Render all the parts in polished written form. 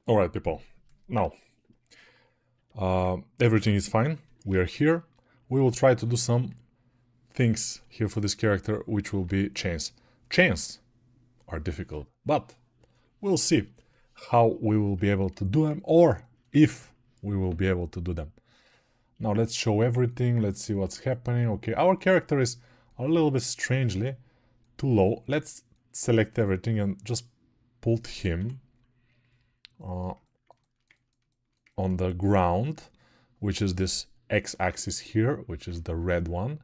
Alright, people. Now, everything is fine. We are here. We will try to do some things here for this character, which will be chains. Chains are difficult, but we'll see how we will be able to do them, or if we will be able to do them. Now let's show everything. Let's see what's happening. Okay, our character is a little bit strangely too low. Let's select everything and just put him on the ground, which is this x-axis here, which is the red one,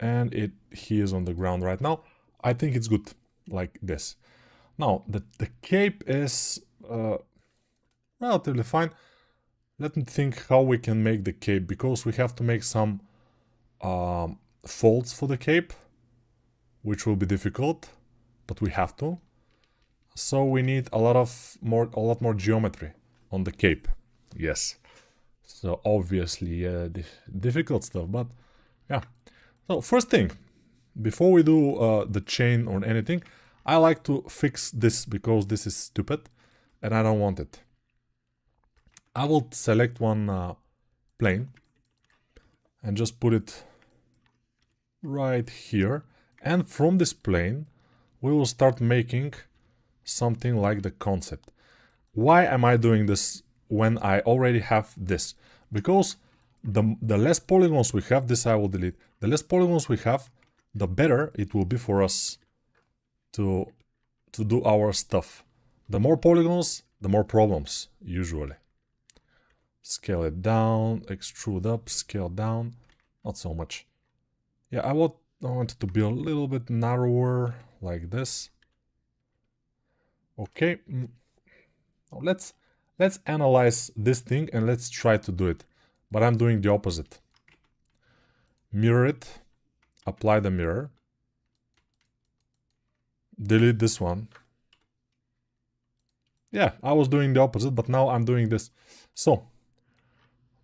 and he is on the ground right now. I think it's good like this. Now the cape is relatively fine. Let me think how we can make the cape, because we have to make some folds for the cape, which will be difficult, but we have to. So we need a lot more geometry on the cape. Yes. So obviously difficult stuff, but yeah. So first thing, before we do the chain or anything, I like to fix this because this is stupid and I don't want it. I will select one plane and just put it right here, and from this plane we will start making something like the concept. Why am I doing this when I already have this? Because the less polygons we have, this I will delete, the less polygons we have, the better it will be for us to do our stuff. The more polygons, the more problems, usually. Scale it down, extrude up, scale down, not so much. Yeah, I want it to be a little bit narrower, like this. Okay, now let's analyze this thing and let's try to do it. But I'm doing the opposite. Mirror it, apply the mirror, delete this one. Yeah, I was doing the opposite, but now I'm doing this. So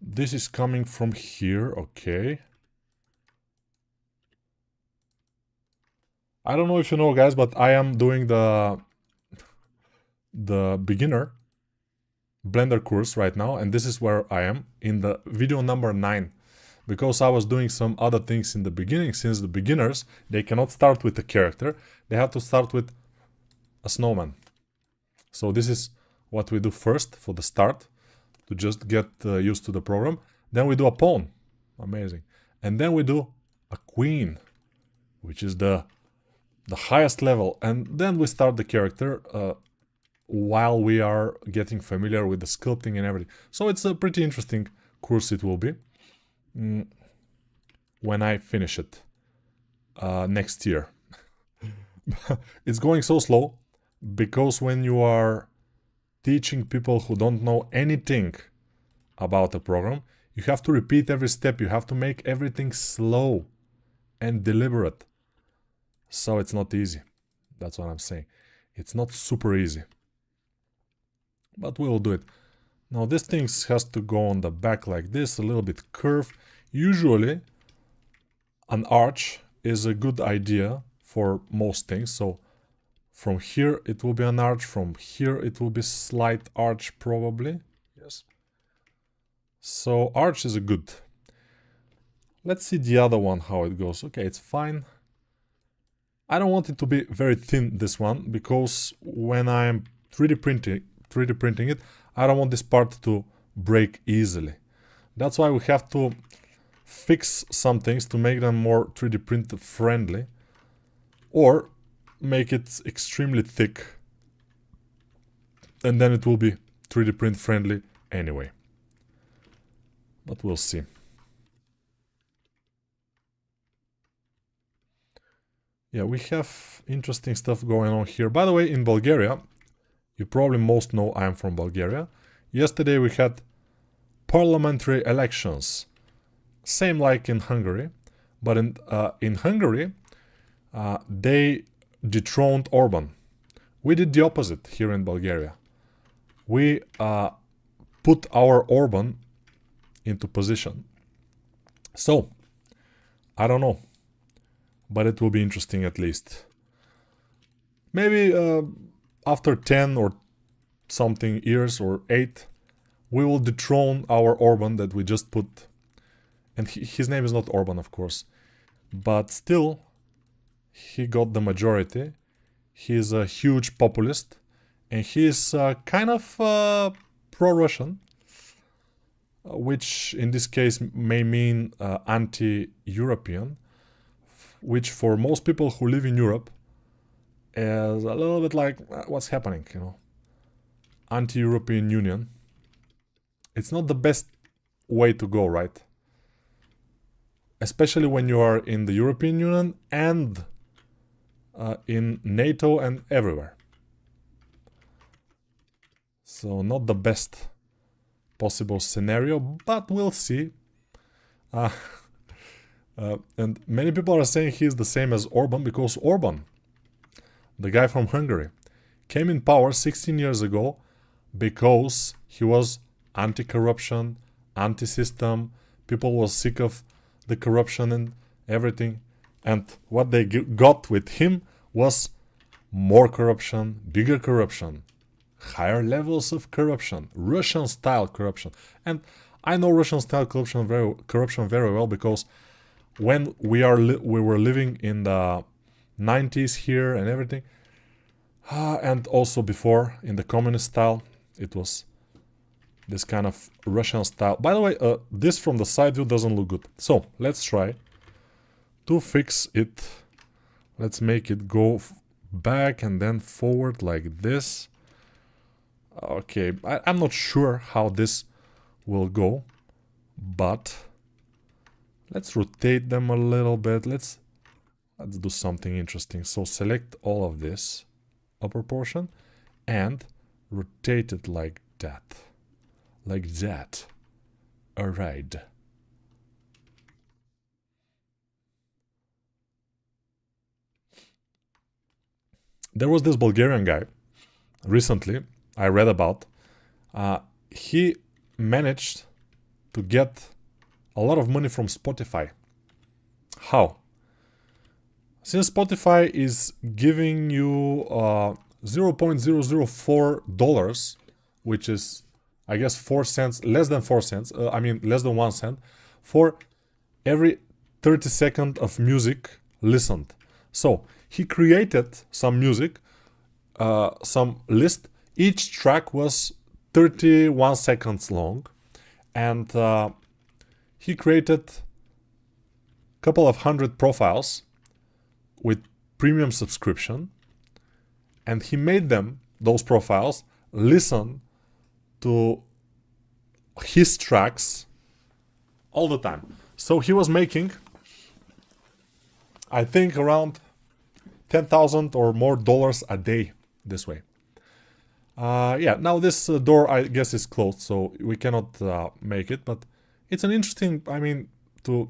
this is coming from here, okay. I don't know if you know, guys, but I am doing the beginner Blender course right now, and this is where I am in the video number 9, because I was doing some other things in the beginning. Since the beginners, they cannot start with a character, they have to start with a snowman. So this is what we do first for the start, to just get used to the program. Then we do a pawn, amazing, and then we do a queen, which is the highest level, and then we start the character while we are getting familiar with the sculpting and everything. So it's a pretty interesting course it will be when I finish it next year. It's going so slow because when you are teaching people who don't know anything about a program, you have to repeat every step, you have to make everything slow and deliberate. So it's not easy. That's what I'm saying. It's not super easy. But we will do it. Now this thing has to go on the back like this, a little bit curved. Usually an arch is a good idea for most things. So from here it will be an arch, from here it will be slight arch probably. Yes. So arch is a good. Let's see the other one, how it goes. Okay, it's fine. I don't want it to be very thin, this one, because when I'm 3D printing it, I don't want this part to break easily. That's why we have to fix some things to make them more 3D print friendly, or make it extremely thick, and then it will be 3D print friendly anyway. But we'll see. Yeah, we have interesting stuff going on here. By the way, in Bulgaria, you probably most know I am from Bulgaria. Yesterday we had parliamentary elections. Same like in Hungary. But in Hungary, they dethroned Orban. We did the opposite here in Bulgaria. We put our Orban into position. So, I don't know. But it will be interesting at least. Maybe after 10 or something years or 8, we will dethrone our Orban that we just put. And his name is not Orban, of course. But still, he got the majority. He's a huge populist. And he's kind of pro-Russian. Which in this case may mean anti-European. Which for most people who live in Europe is a little bit like, what's happening, you know? Anti-European Union. It's not the best way to go, right? Especially when you are in the European Union and in NATO and everywhere. So not the best possible scenario, but we'll see. And many people are saying he's the same as Orban because Orban, the guy from Hungary, came in power 16 years ago because he was anti-corruption, anti-system. People were sick of the corruption and everything. And what they got with him was more corruption, bigger corruption, higher levels of corruption, Russian-style corruption. And I know Russian-style corruption very well because when we were living in the 90s here and everything, and also before in the communist style, it was this kind of Russian style. By the way, this from the side view doesn't look good. So let's try to fix it. Let's make it go back and then forward like this. Okay, I'm not sure how this will go, but let's rotate them a little bit. Let's do something interesting. So select all of this upper portion and rotate it like that. Like that. Alright. There was this Bulgarian guy recently I read about. He managed to get a lot of money from Spotify. How? Since Spotify is giving you $0.004, which is, I guess, 4 cents, less than 4 cents, I mean less than 1 cent, for every 30 seconds of music listened. So he created some music, some list. Each track was 31 seconds long, and he created a couple of hundred profiles with premium subscription, and he made them, those profiles, listen to his tracks all the time. So he was making, I think, around $10,000 or more a day this way. Yeah, now this door, I guess, is closed, so we cannot make it, but it's an interesting, I mean, to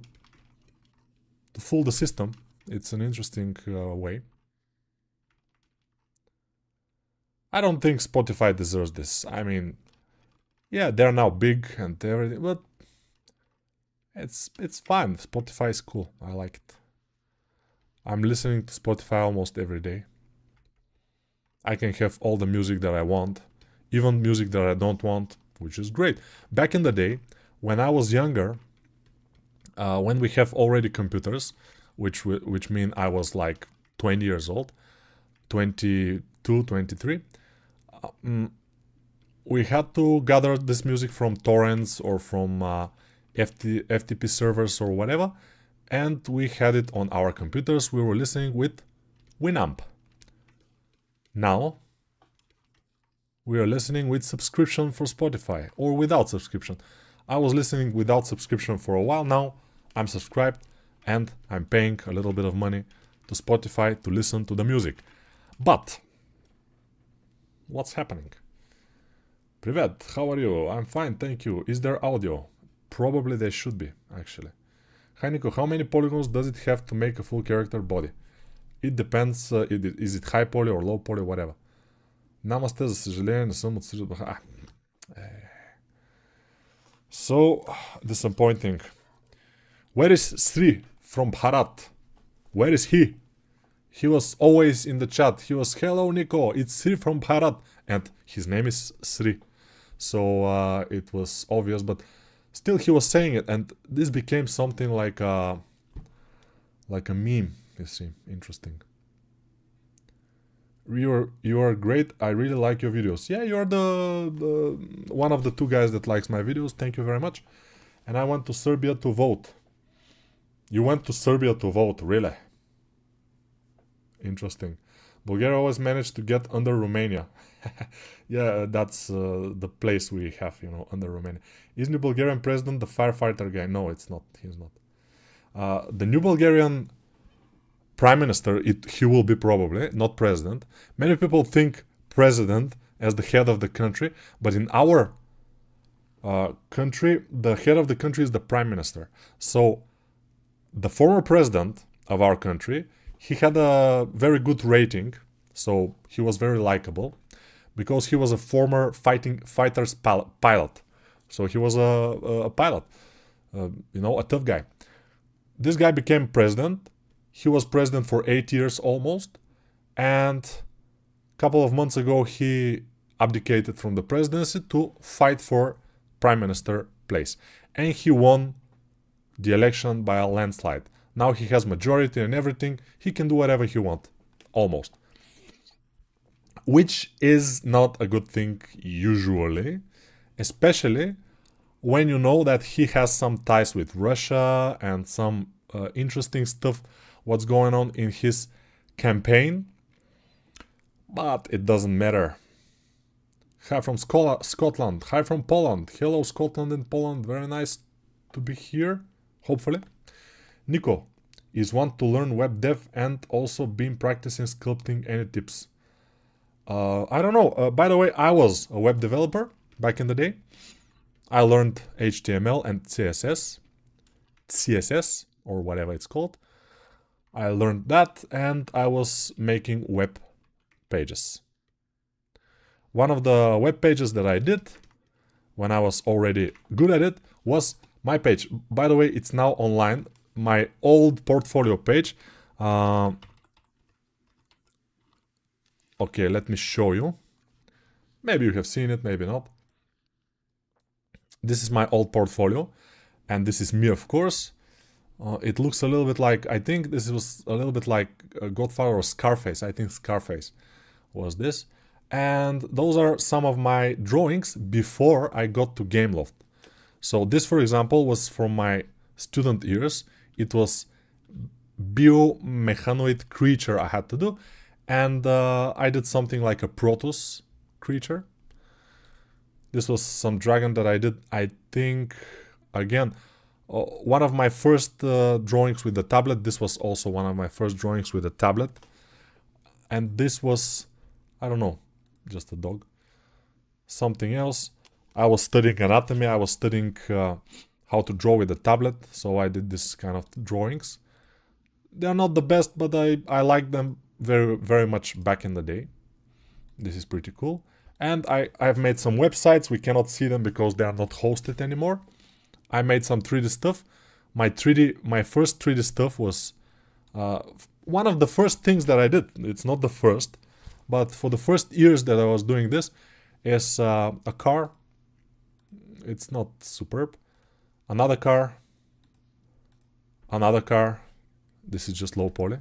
fool the system. It's an interesting way. I don't think Spotify deserves this. I mean, yeah, they're now big and everything, but it's fine. Spotify is cool. I like it. I'm listening to Spotify almost every day. I can have all the music that I want, even music that I don't want, which is great. Back in the day, when I was younger, when we have already computers, which mean I was like 20 years old, 22, 23, we had to gather this music from torrents or from FTP servers or whatever, and we had it on our computers. We were listening with Winamp. Now, we are listening with subscription for Spotify, or without subscription. I was listening without subscription for a while now. I'm subscribed, and I'm paying a little bit of money to Spotify to listen to the music. But, what's happening? Privet, how are you? I'm fine, thank you. Is there audio? Probably there should be, actually. Hi Nico, how many polygons does it have to make a full character body? It depends, is it high poly or low poly, whatever. Namaste, за съжаление, не съм отсъждал. So disappointing. Where is Sri from Bharat? Where is he? He was always in the chat. He was, hello Nico, it's Sri from Bharat. And his name is Sri. So it was obvious, but still he was saying it. And this became something like a meme, you see. Interesting. You are great. I really like your videos. Yeah, you're the one of the two guys that likes my videos. Thank you very much. And I went to Serbia to vote. You went to Serbia to vote, really? Interesting. Bulgaria always managed to get under Romania. Yeah, that's the place we have, you know, under Romania. Isn't the Bulgarian president the firefighter guy? No, it's not. He's not. The new Bulgarian prime minister, he will be probably, not president. Many people think president as the head of the country, but in our country, the head of the country is the prime minister. So the former president of our country, he had a very good rating, so he was very likable because he was a former fighter's pilot. So he was a pilot, you know, a tough guy. This guy became president. He was president for 8 years almost, and a couple of months ago he abdicated from the presidency to fight for prime minister place, and he won the election by a landslide. Now he has majority and everything. He can do whatever he wants, almost, which is not a good thing usually, especially when you know that he has some ties with Russia and some interesting stuff what's going on in his campaign, but it doesn't matter. Hi from Scotland, hi from Poland. Hello Scotland and Poland, very nice to be here, hopefully. Nico is want to learn web dev and also been practicing sculpting. Any tips? I don't know. By the way, I was a web developer back in the day. I learned HTML and CSS or whatever it's called. I learned that and I was making web pages. One of the web pages that I did when I was already good at it was my page. By the way, it's now online. My old portfolio page. Okay, let me show you. Maybe you have seen it, maybe not. This is my old portfolio. And this is me, of course. It looks a little bit like, I think this was a little bit like Godfather or Scarface. I think Scarface was this. And those are some of my drawings before I got to Gameloft. So this, for example, was from my student years. It was biomechanoid creature I had to do. And I did something like a Protoss creature. This was some dragon that I did, I think, again, one of my first drawings with the tablet. This was also one of my first drawings with the tablet. And this was, I don't know, just a dog. Something else. I was studying anatomy. I was studying how to draw with the tablet. So I did this kind of drawings. They're not the best, but I like them very, very much back in the day. This is pretty cool. And I've made some websites. We cannot see them because they are not hosted anymore. I made some 3D stuff. My first 3D stuff was one of the first things that I did. It's not the first, but for the first years that I was doing this is a car. It's not superb. Another car. Another car. This is just low poly.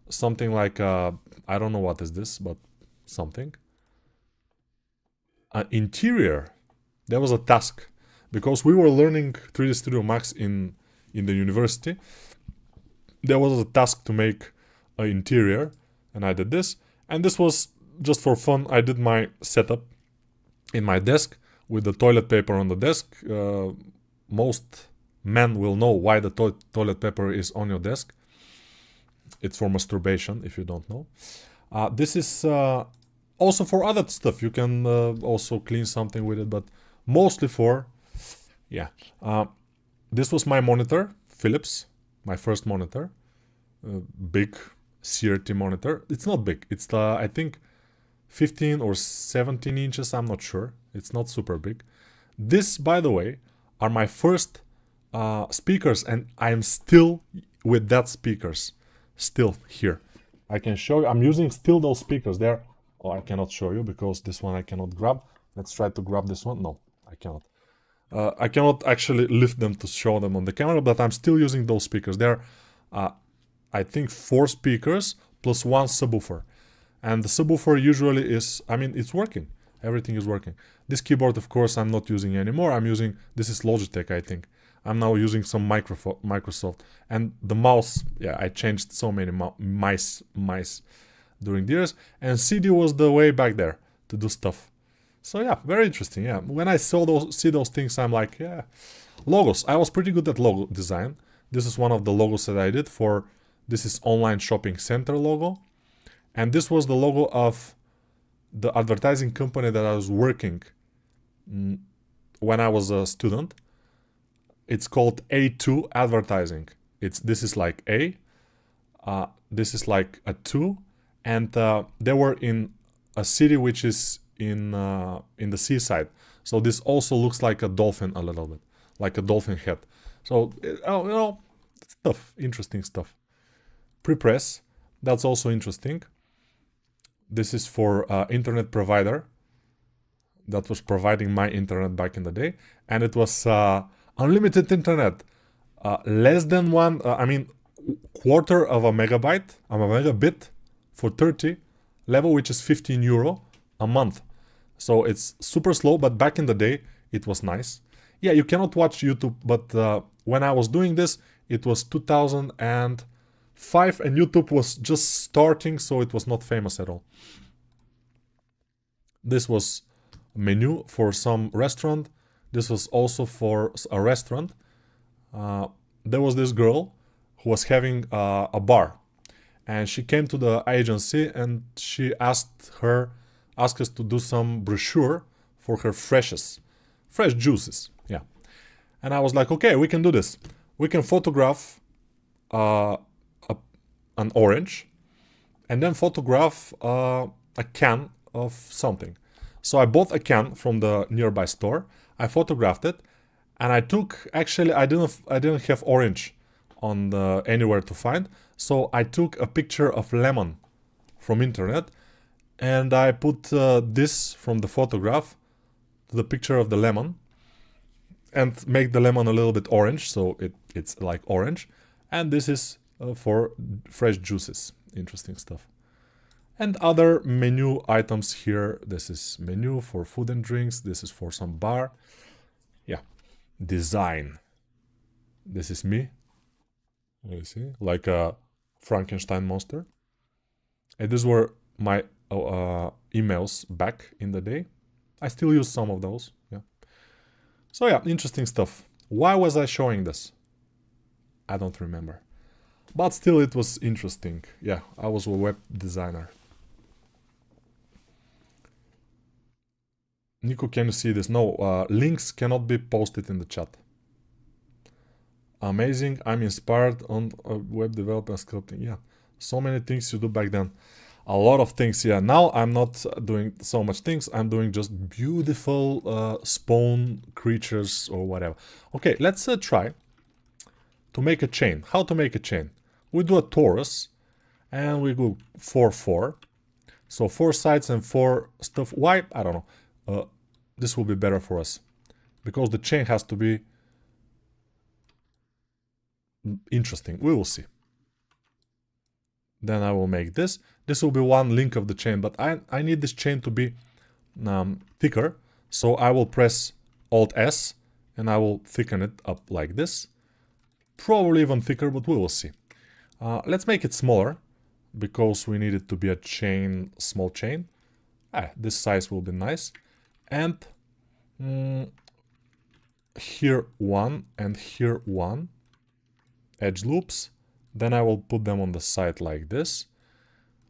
Something like, I don't know what is this, but something. An interior. There was a task. Because we were learning 3D Studio Max in the university, there was a task to make an interior, and I did this. And this was just for fun. I did my setup in my desk with the toilet paper on the desk. Most men will know why the toilet paper is on your desk. It's for masturbation, if you don't know. This is also for other stuff. You can also clean something with it, but mostly for... Yeah, this was my monitor, Philips, my first monitor, big CRT monitor. It's not big, it's I think 15 or 17 inches, I'm not sure. It's not super big. This, by the way, are my first speakers, and I'm still with that speakers, still here. I can show you. I'm using still those speakers there. Oh, I cannot show you because this one I cannot grab. Let's try to grab this one. No, I cannot. I cannot actually lift them to show them on the camera, but I'm still using those speakers. There are, I think, 4 speakers plus 1 subwoofer. And the subwoofer usually is, I mean, it's working. Everything is working. This keyboard, of course, I'm not using anymore. I'm using, this is Logitech, I think. I'm now using some Microsoft. And the mouse, yeah, I changed so many mice during the years. And CD was the way back there to do stuff. So yeah, very interesting, yeah. When I see those things, I'm like, yeah. Logos, I was pretty good at logo design. This is one of the logos that I did for, this is Online Shopping Center logo. And this was the logo of the advertising company that I was working when I was a student. It's called A2 Advertising. This is like A, this is like a 2, and they were in a city which is in the seaside. So this also looks like a dolphin a little bit, like a dolphin head. So you know, stuff, interesting stuff. Prepress, that's also interesting. This is for internet provider that was providing my internet back in the day, and it was unlimited internet, less than one, I mean, quarter of a megabit for 30 level, which is 15 euro a month. So it's super slow, but back in the day, it was nice. Yeah, you cannot watch YouTube, but when I was doing this, it was 2005 and YouTube was just starting, so it was not famous at all. This was a menu for some restaurant. This was also for a restaurant. There was this girl who was having a bar, and she came to the agency and she asked us to do some brochure for her fresh juices. Yeah, and I was like, okay, we can do this. We can photograph an orange, and then photograph a can of something. So I bought a can from the nearby store. I photographed it, and I took, actually I didn't have orange on anywhere to find, so I took a picture of lemon from internet, and I put this from the photograph to the picture of the lemon, and make the lemon a little bit orange, so it's like orange. And this is for fresh juices. Interesting stuff. And other menu items here. This is menu for food and drinks. This is for some bar. Yeah. Design. This is me. You see? Like a Frankenstein monster. And these were my emails back in the day. I still use some of those. Yeah. So yeah, interesting stuff. Why was I showing this? I don't remember. But still it was interesting. Yeah, I was a web designer. Nico, can you see this? No, links cannot be posted in the chat. Amazing, I'm inspired on web development sculpting. Yeah, so many things you do back then. A lot of things, yeah. Now I'm not doing so much things. I'm doing just beautiful spawn creatures or whatever. Okay, let's try to make a chain. How to make a chain? We do a torus and we go 4, 4. So 4 sides and 4 stuff. Why? I don't know. This will be better for us because the chain has to be interesting. We will see. Then I will make this. This will be one link of the chain, but I need this chain to be thicker. So I will press Alt S and I will thicken it up like this. Probably even thicker, but we will see. Let's make it smaller because we need it to be a chain, small chain. This size will be nice. And here one and here one edge loops. Then I will put them on the side like this.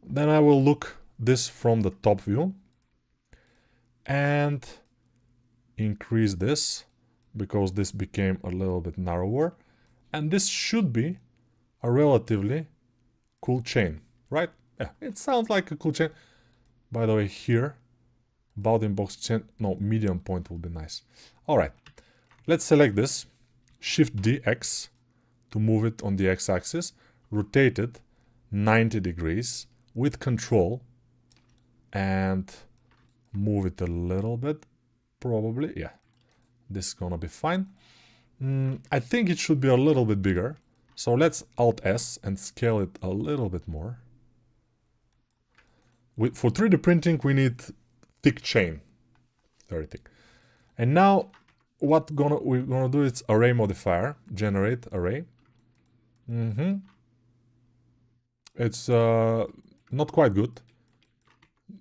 Then I will look this from the top view and increase this because this became a little bit narrower. And this should be a relatively cool chain, right? Yeah, it sounds like a cool chain. By the way, here, bounding box chain, no, medium point will be nice. All right, let's select this, Shift D, X, to move it on the X-axis, rotate it 90 degrees, with control and move it a little bit, probably. Yeah, this is gonna be fine. I think it should be a little bit bigger. So let's Alt S and scale it a little bit more. For 3D printing, we need thick chain, very thick. And now, what we're gonna do is array modifier, generate array. It's not quite good.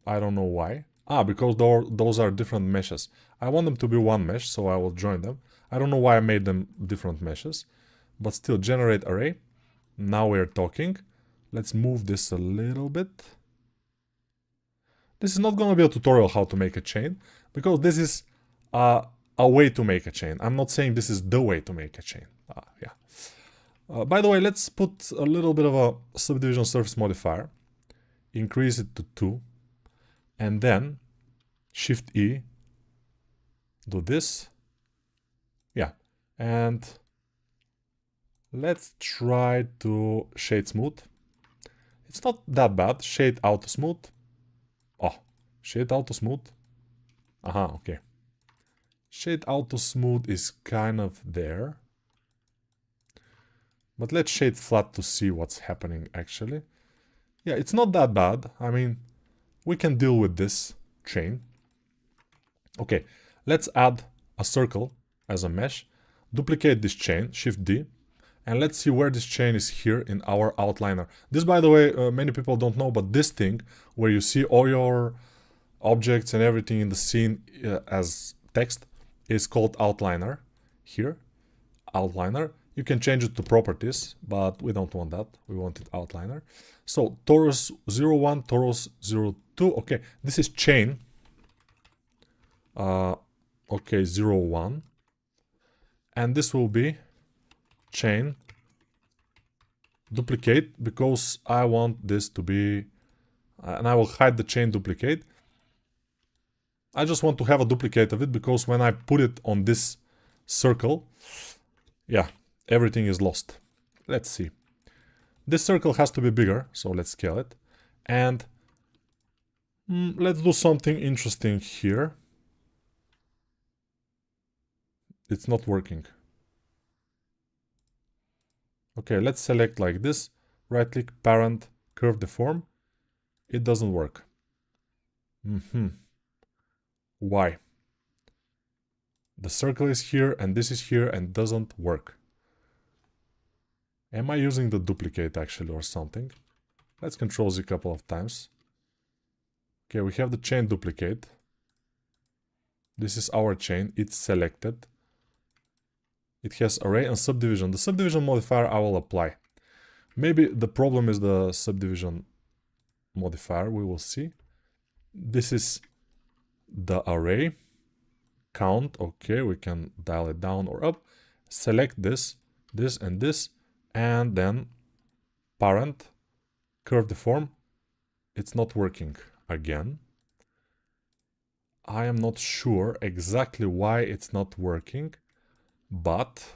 I don't know why. Because those are different meshes. I want them to be one mesh, so I will join them. I don't know why I made them different meshes, but still, generate array. Now we're talking. Let's move this a little bit. This is not going to be a tutorial how to make a chain, because this is a way to make a chain. I'm not saying this is the way to make a chain. By the way, let's put a little bit of a subdivision surface modifier. Increase it to 2. And then Shift E. Do this. Yeah. And let's try to shade smooth. It's not that bad. Shade auto smooth. Oh, shade auto smooth. Okay. Shade auto smooth is kind of there. But let's shade flat to see what's happening actually. Yeah, it's not that bad. I mean, we can deal with this chain. Okay, let's add a circle as a mesh. Duplicate this chain, Shift D. And let's see where this chain is here in our outliner. This, by the way, many people don't know, but this thing where you see all your objects and everything in the scene as text is called outliner. Here, outliner. You can change it to properties, but we don't want that. We want it outliner. So torus 01, torus 02. Okay, this is chain. Okay, 01. And this will be chain duplicate, because I want this to be, and I will hide the chain duplicate. I just want to have a duplicate of it, because when I put it on this circle, yeah, everything is lost. Let's see. This circle has to be bigger, so let's scale it. And let's do something interesting here. It's not working. Okay, let's select like this. Right click, parent, curve deform. It doesn't work. Why? The circle is here and this is here and doesn't work. Am I using the duplicate actually or something? Let's Control Z a couple of times. Okay, we have the chain duplicate. This is our chain. It's selected. It has array and subdivision. The subdivision modifier I will apply. Maybe the problem is the subdivision modifier. We will see. This is the array. Count. Okay, we can dial it down or up. Select this, this and this. And then parent, curve deform. It's not working again. I am not sure exactly why it's not working, but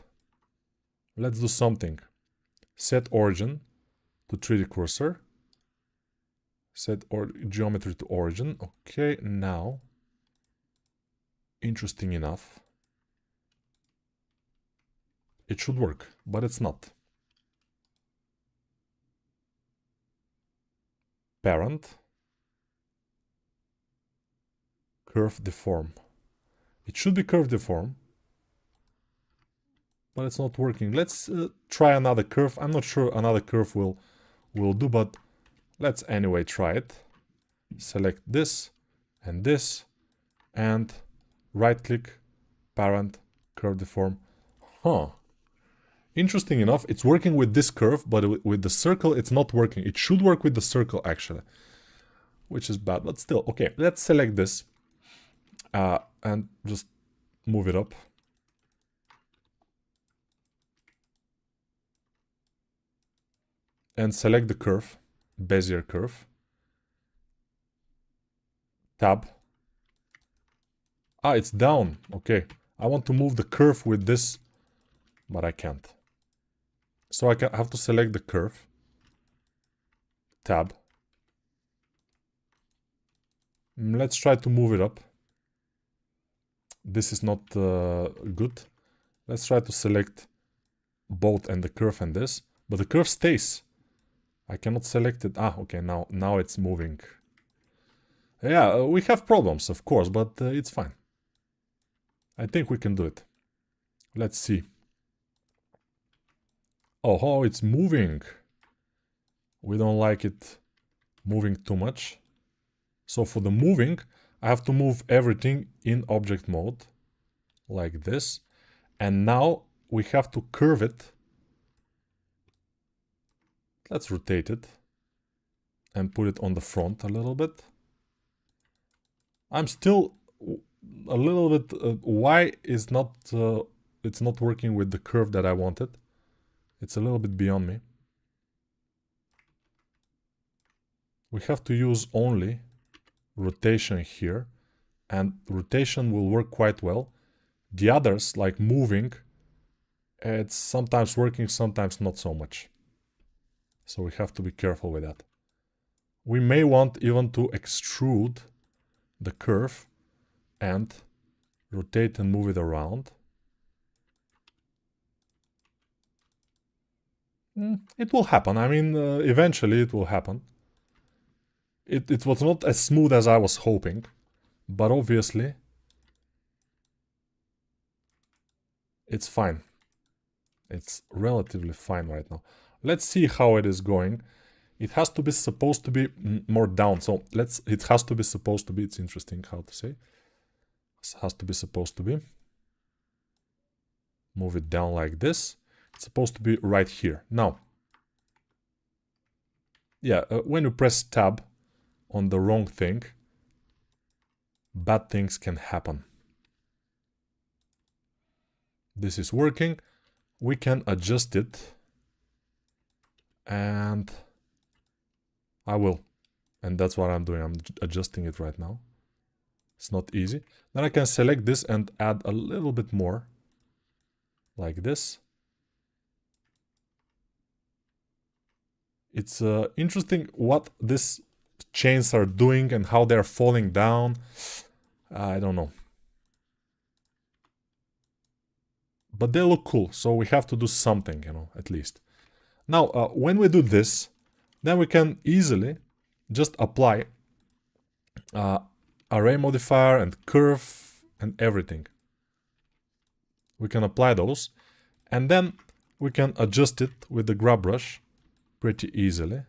let's do something. Set origin to 3D cursor. Set geometry to origin. Okay, now, interesting enough, it should work, but it's not. Parent, curve deform. It should be curve deform, but it's not working. Let's try another curve. I'm not sure another curve will do, but let's anyway try it. Select this, and right click, parent, curve deform. Interesting enough, it's working with this curve, but with the circle it's not working. It should work with the circle actually, which is bad, but still. Okay, let's select this and just move it up. And select the curve, Bezier curve. Tab. It's down. Okay, I want to move the curve with this, but I can't. So I have to select the curve, tab, Let's try to move it up. This is not good. Let's try to select both and the curve and this. But the curve stays. I cannot select it. Ah, okay, now it's moving. Yeah, we have problems, of course, but it's fine. I think we can do it. Let's see. Oh, it's moving. We don't like it moving too much. So for the moving, I have to move everything in object mode, like this. And now we have to curve it. Let's rotate it and put it on the front a little bit. I'm still a little bit... why is not... it's not working with the curve that I wanted. It's a little bit beyond me. We have to use only rotation here, and rotation will work quite well. The others, like moving, it's sometimes working, sometimes not so much. So we have to be careful with that. We may want even to extrude the curve and rotate and move it around. It will happen. I mean, eventually it will happen. It was not as smooth as I was hoping, but obviously it's fine. It's relatively fine right now. Let's see how it is going. It has to be supposed to be more down. So it has to be supposed to be. It's interesting how to say. It has to be supposed to be. Move it down like this. It's supposed to be right here. Now, yeah, when you press tab on the wrong thing, bad things can happen. This is working. We can adjust it. And I will. And that's what I'm doing. I'm adjusting it right now. It's not easy. Then I can select this and add a little bit more. Like this. It's interesting what these chains are doing and how they're falling down. I don't know. But they look cool, so we have to do something, you know, at least. Now, when we do this, then we can easily just apply array modifier and curve and everything. We can apply those, and then we can adjust it with the grab brush pretty easily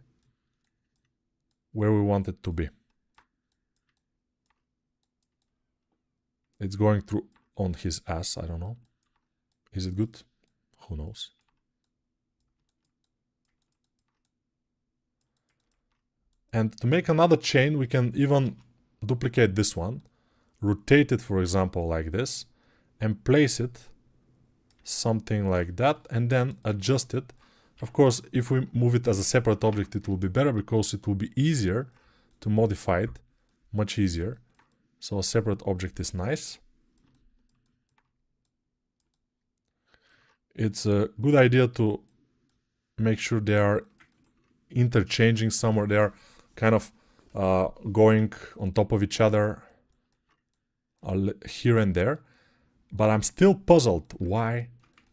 where we want it to be. It's going through on his ass, I don't know. Is it good? Who knows? And to make another chain, we can even duplicate this one, rotate it, for example, like this, and place it something like that, and then adjust it. Of course, if we move it as a separate object, it will be better because it will be easier to modify it, much easier. So a separate object is nice. It's a good idea to make sure they are interchanging somewhere. They are kind of going on top of each other here and there. But I'm still puzzled why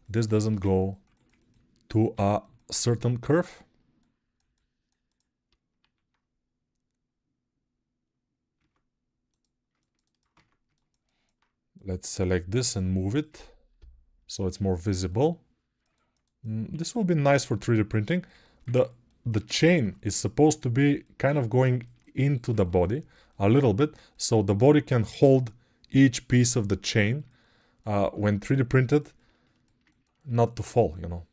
this doesn't go to a certain curve. Let's select this and move it so it's more visible. This will be nice for 3D printing. The chain is supposed to be kind of going into the body a little bit, so the body can hold each piece of the chain when 3D printed, not to fall, you know.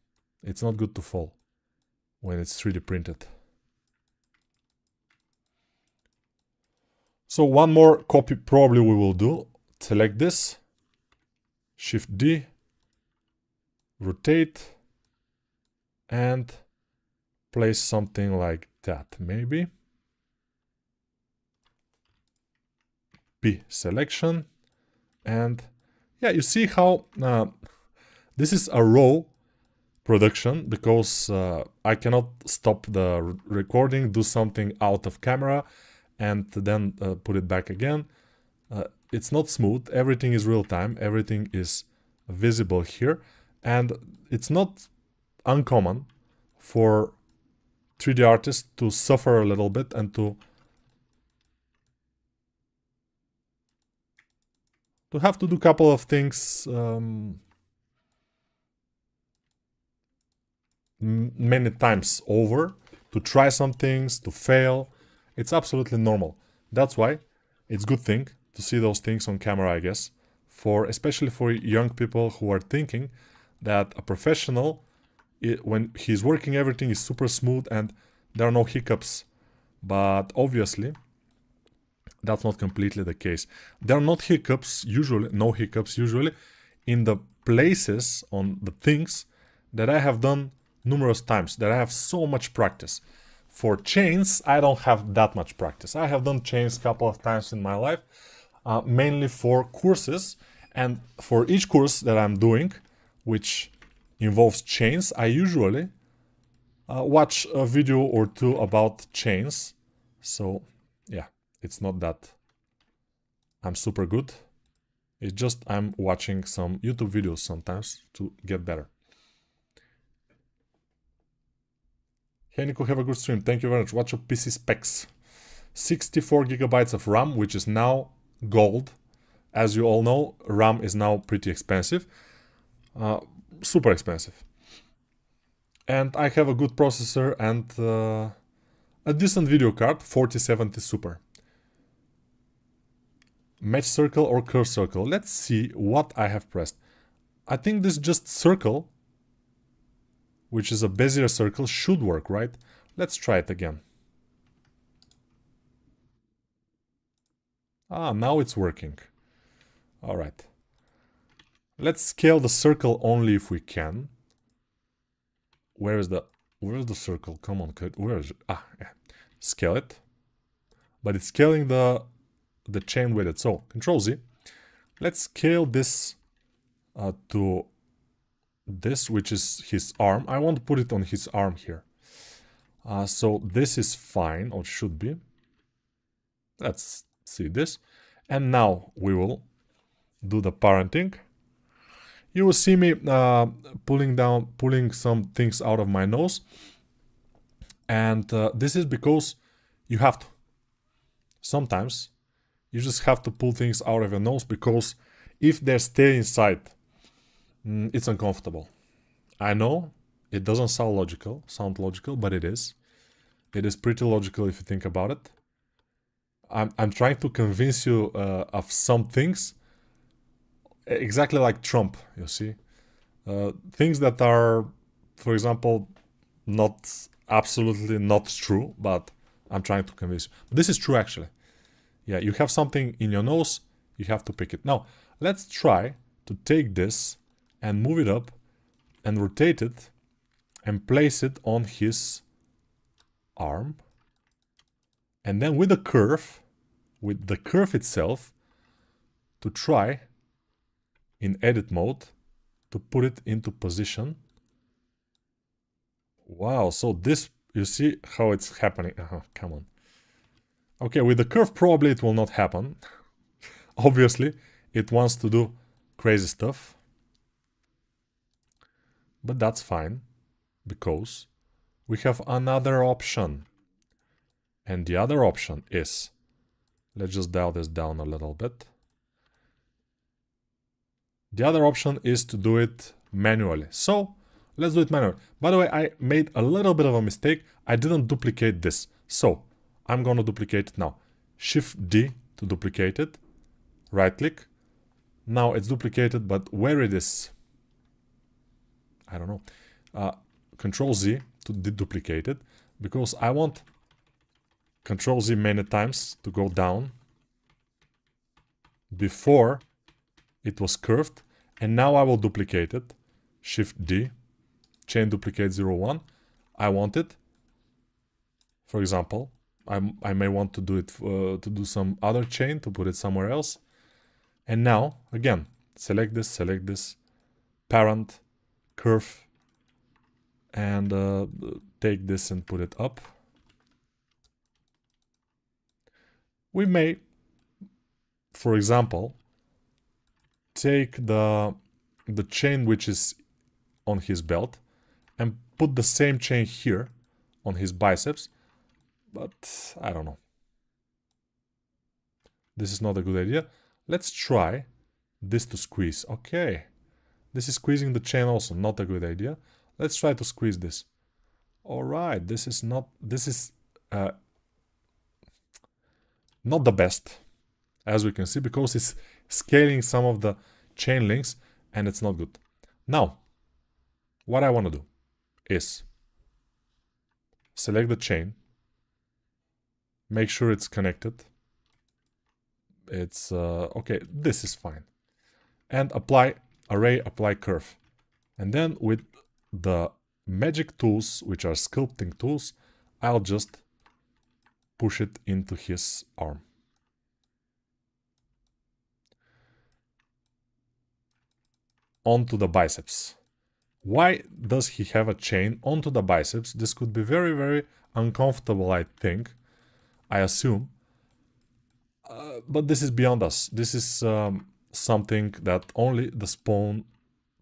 It's not good to fall when it's 3D printed. So one more copy probably we will do. Select this, Shift D, rotate, and place something like that, maybe. P selection, and yeah, you see how this is a raw production because I cannot stop the recording, do something out of camera, and then put it back again. It's not smooth, everything is real time, everything is visible here, and it's not uncommon for 3D artists to suffer a little bit and to have to do a couple of things many times over, to try some things, to fail. It's absolutely normal. That's why it's a good thing to see those things on camera, I guess, especially for young people who are thinking that a professional, when he's working, everything is super smooth and there are no hiccups. But obviously, that's not completely the case. There are not hiccups usually, no hiccups usually, in the places, on the things that I have done numerous times, that I have so much practice. For chains, I don't have that much practice. I have done chains a couple of times in my life, mainly for courses, and for each course that I'm doing, which involves chains, I usually watch a video or two about chains. So yeah, it's not that I'm super good. It's just I'm watching some YouTube videos sometimes to get better. Hey Nico, have a good stream. Thank you very much. What's your PC specs? 64 gigabytes of RAM, which is now gold. As you all know, RAM is now pretty expensive. Super expensive. And I have a good processor and a decent video card, 4070 Super. Match circle or curve circle. Let's see what I have pressed. I think this just circle, which is a Bezier circle, should work, right? Let's try it again. Ah, now it's working. All right. Let's scale the circle only if we can. Where's the circle? Come on, where is it? Ah, yeah. Scale it. But it's scaling the chain with it. So, Control Z. Let's scale this to this, which is his arm. I want to put it on his arm here. So this is fine, or should be. Let's see this. And now we will do the parenting. You will see me pulling some things out of my nose. And this is because you have to. Sometimes you just have to pull things out of your nose, because if they stay inside, it's uncomfortable. I know it doesn't sound logical, but it is. It is pretty logical if you think about it. I'm trying to convince you of some things, exactly like Trump, you see. Things that are, for example, absolutely not true, but I'm trying to convince you. But this is true, actually. Yeah, you have something in your nose, you have to pick it. Now, let's try to take this and move it up and rotate it and place it on his arm. And then with the curve itself, to try in edit mode to put it into position. Wow, so this, you see how it's happening. Come on. Okay, with the curve probably it will not happen. Obviously, it wants to do crazy stuff. But that's fine, because we have another option. And the other option is, let's just dial this down a little bit. The other option is to do it manually. So, let's do it manually. By the way, I made a little bit of a mistake. I didn't duplicate this. So, I'm gonna duplicate it now. Shift D to duplicate it. Right click. Now it's duplicated, but where it is, I don't know. Control Z to deduplicate it, because I want Control Z many times to go down before it was curved, and now I will duplicate it. Shift D, chain duplicate 01. I want it. For example, I may want to do it to do some other chain, to put it somewhere else. And now again, select this, parent, curve, and take this and put it up. We may, for example, take the chain which is on his belt and put the same chain here on his biceps, but I don't know. This is not a good idea. Let's try this to squeeze. Okay. This is squeezing the chain also, not a good idea. Let's try to squeeze this. Alright, this is not the best, as we can see, because it's scaling some of the chain links and it's not good. Now, what I want to do is select the chain, make sure it's connected. It's okay, this is fine. And apply array, apply curve. And then with the magic tools, which are sculpting tools, I'll just push it into his arm. Onto the biceps. Why does he have a chain onto the biceps? This could be very, very uncomfortable, I think. I assume. But this is beyond us. This is something that only the spawn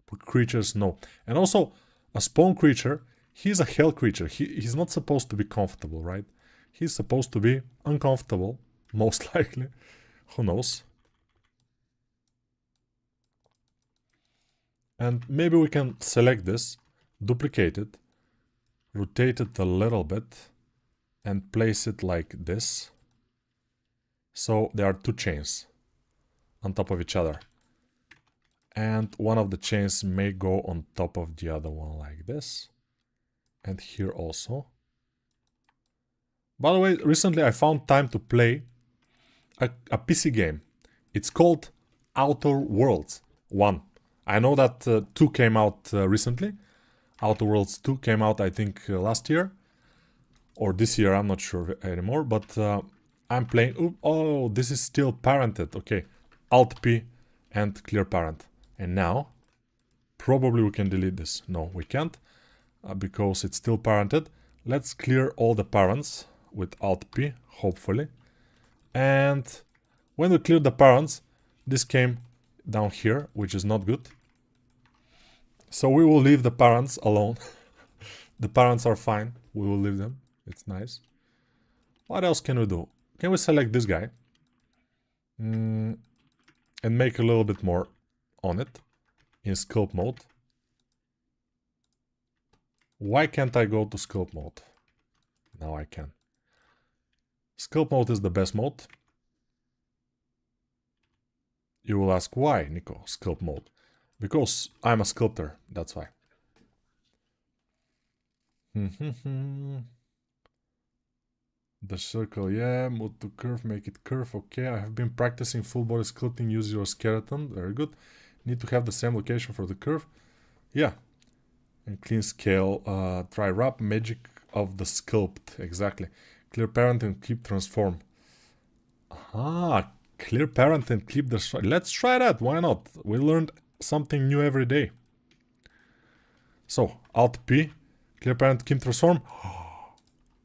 creatures know. And also, a spawn creature, he's a hell creature. He's not supposed to be comfortable, right? He's supposed to be uncomfortable, most likely. Who knows? And maybe we can select this, duplicate it, rotate it a little bit, and place it like this. So there are two chains on top of each other. And one of the chains may go on top of the other one like this. And here also. By the way, recently I found time to play a PC game. It's called Outer Worlds 1. I know that 2 came out recently. Outer Worlds 2 came out, I think, last year. Or this year, I'm not sure anymore. But I'm playing... Oh, this is still parented. Okay. Alt-P and clear parent. And now, probably we can delete this. No, we can't. Because it's still parented. Let's clear all the parents with Alt-P, hopefully. And when we clear the parents, this came down here, which is not good. So we will leave the parents alone. The parents are fine. We will leave them. It's nice. What else can we do? Can we select this guy? And make a little bit more on it in sculpt mode. Why can't I go to sculpt mode? Now I can. Sculpt mode is the best mode. You will ask why, Nico, sculpt mode? Because I'm a sculptor, that's why. The circle, yeah, move to curve, make it curve, okay. I have been practicing full body sculpting, use your skeleton, very good. Need to have the same location for the curve. Yeah. And clean scale, try wrap, magic of the sculpt, exactly. Clear parent and keep transform. Ah, clear parent and keep the... Let's try that, why not? We learned something new every day. So, Alt-P, clear parent, keep transform.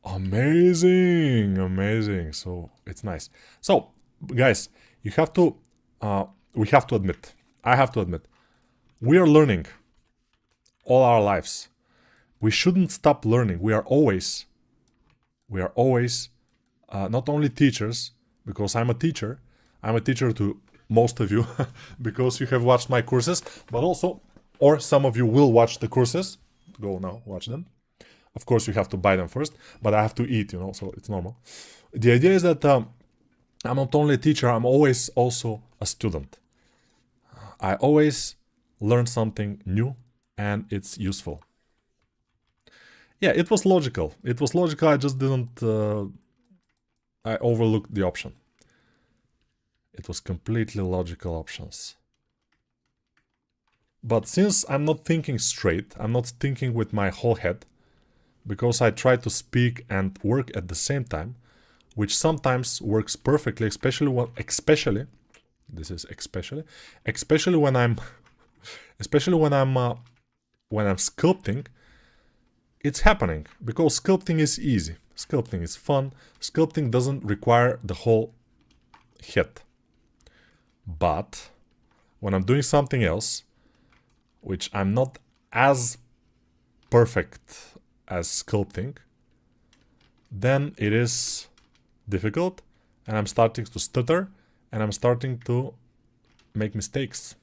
Amazing, amazing. So, it's nice. So, guys, you have to... we have to admit, I have to admit, we are learning all our lives. We shouldn't stop learning. We are always not only teachers, because I'm a teacher to most of you, because you have watched my courses, but also, or some of you will watch the courses. Go now, watch them. Of course, you have to buy them first, but I have to eat, you know, so it's normal. The idea is that I'm not only a teacher, I'm always also a student. I always learn something new, and it's useful. Yeah, it was logical. It was logical, I just didn't... I overlooked the option. It was completely logical options. But since I'm not thinking straight, I'm not thinking with my whole head, because I try to speak and work at the same time, which sometimes works perfectly, especially when I'm sculpting. It's happening because sculpting is easy. Sculpting is fun. Sculpting doesn't require the whole head. But when I'm doing something else, which I'm not as perfect as sculpting, then it is difficult, and I'm starting to stutter, and I'm starting to make mistakes.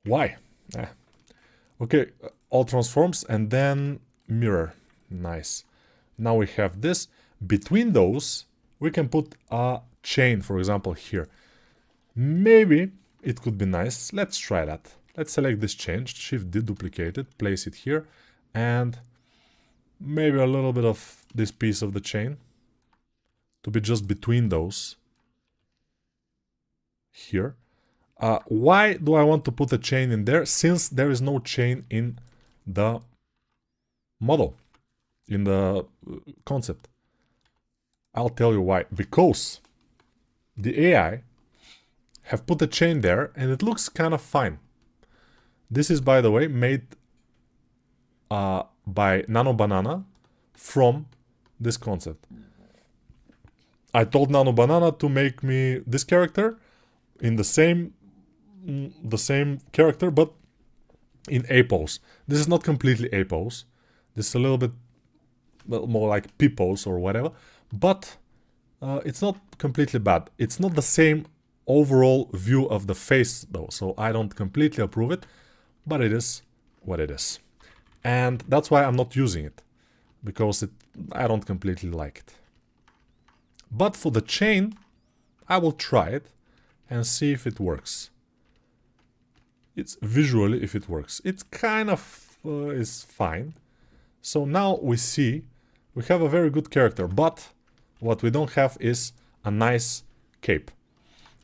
Why? Okay, all transforms and then mirror. Nice. Now we have this. Between those, we can put a chain, for example, here. Maybe it could be nice. Let's try that. Let's select this chain, Shift deduplicate it, place it here, and maybe a little bit of this piece of the chain to be just between those here. Why do I want to put a chain in there? Since there is no chain in the model, in the concept. I'll tell you why. Because the AI have put a chain there and it looks kind of fine. This is, by the way, made by Nano Banana from this concept. I told Nano Banana to make me this character in the same character, but in A pose. This is not completely A pose. This is a little bit more like P pose or whatever, but it's not completely bad. It's not the same overall view of the face though, so I don't completely approve it, but it is what it is. And that's why I'm not using it, because I don't completely like it. But for the chain, I will try it and see if it works. It's visually if it works. It kind of is fine. So now we see we have a very good character, but what we don't have is a nice cape.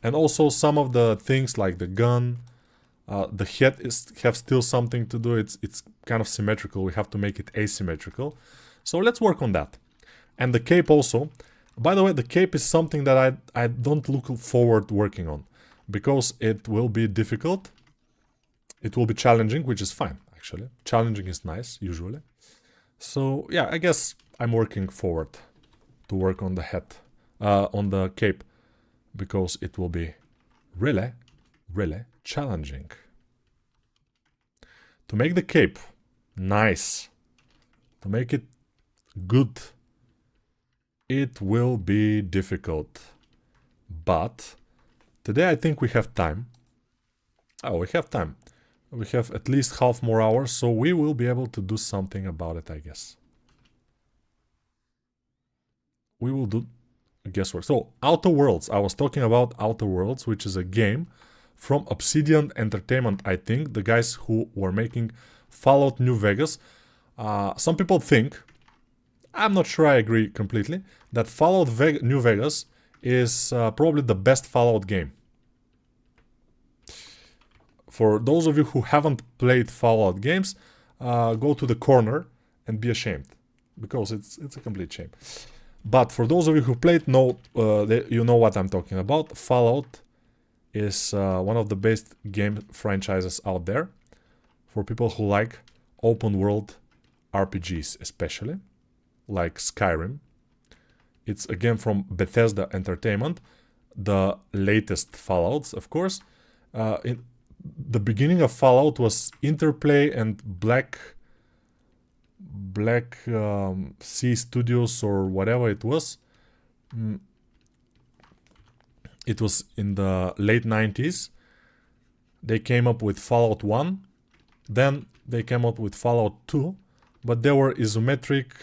And also some of the things like the gun, the head have still something to do. It's kind of symmetrical. We have to make it asymmetrical. So let's work on that. And the cape also. By the way, the cape is something that I don't look forward to working on, because it will be difficult. It will be challenging, which is fine, actually. Challenging is nice, usually. So, yeah, I guess I'm working forward to work on the head, on the cape, because it will be really, really challenging. To make the cape nice, to make it good, it will be difficult. But today I think we have time. Oh, we have time. We have at least half more hours, so we will be able to do something about it, I guess. We will do guesswork. So, Outer Worlds. I was talking about Outer Worlds, which is a game from Obsidian Entertainment, I think. The guys who were making Fallout New Vegas. Some people think, I'm not sure I agree completely, that Fallout New Vegas is probably the best Fallout game. For those of you who haven't played Fallout games, go to the corner and be ashamed, because it's a complete shame. But for those of you who played, you know what I'm talking about. Fallout is one of the best game franchises out there for people who like open world RPGs, especially like Skyrim. It's a game from Bethesda Entertainment, the latest Fallouts, of course. The beginning of Fallout was Interplay and Black Sea Studios or whatever it was. It was in the late 90s. They came up with Fallout 1. Then they came up with Fallout 2. But they were isometric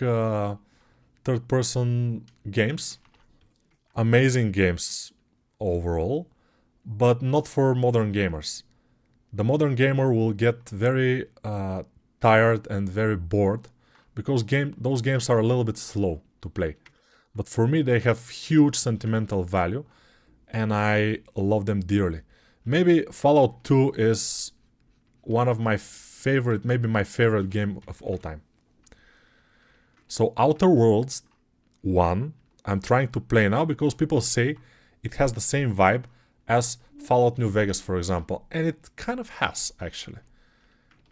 third-person games. Amazing games overall, but not for modern gamers. The modern gamer will get very tired and very bored, because those games are a little bit slow to play. But for me, they have huge sentimental value, and I love them dearly. Maybe Fallout 2 is one of my favorite, maybe my favorite game of all time. So Outer Worlds 1, I'm trying to play now because people say it has the same vibe as Fallout New Vegas, for example. And it kind of has, actually.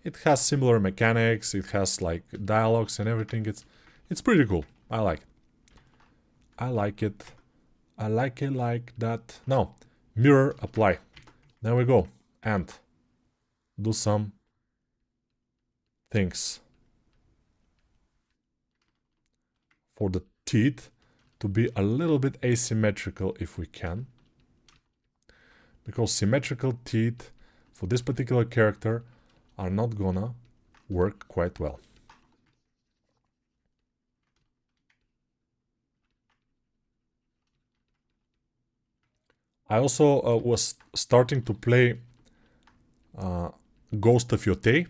It has similar mechanics, it has like dialogues and everything. It's pretty cool. I like it. I like it. I like it like that. Now, mirror apply. There we go. And do some things for the teeth to be a little bit asymmetrical if we can. Because symmetrical teeth for this particular character are not gonna work quite well. I also was starting to play Ghost of Yotei,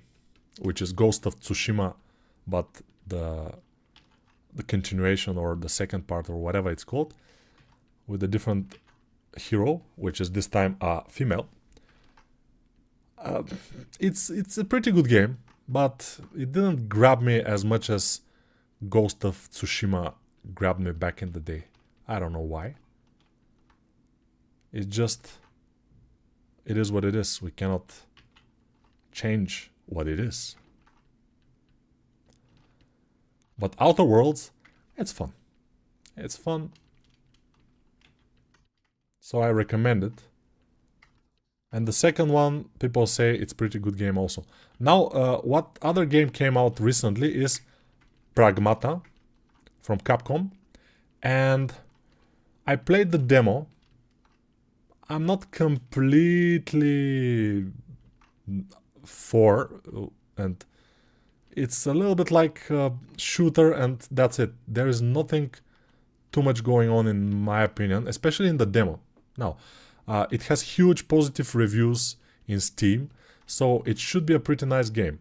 which is Ghost of Tsushima, but the continuation or the second part or whatever it's called, with a different hero, which is this time a female. It's a pretty good game, but it didn't grab me as much as Ghost of Tsushima grabbed me back in the day. I don't know why. It is what it is. We cannot change what it is. But Outer Worlds, it's fun. It's fun. So I recommend it. And the second one, people say it's pretty good game also. Now, what other game came out recently is Pragmata from Capcom. And I played the demo. I'm not completely for, and it's a little bit like a shooter and that's it. There is nothing too much going on in my opinion, especially in the demo. Now, it has huge positive reviews in Steam, so it should be a pretty nice game.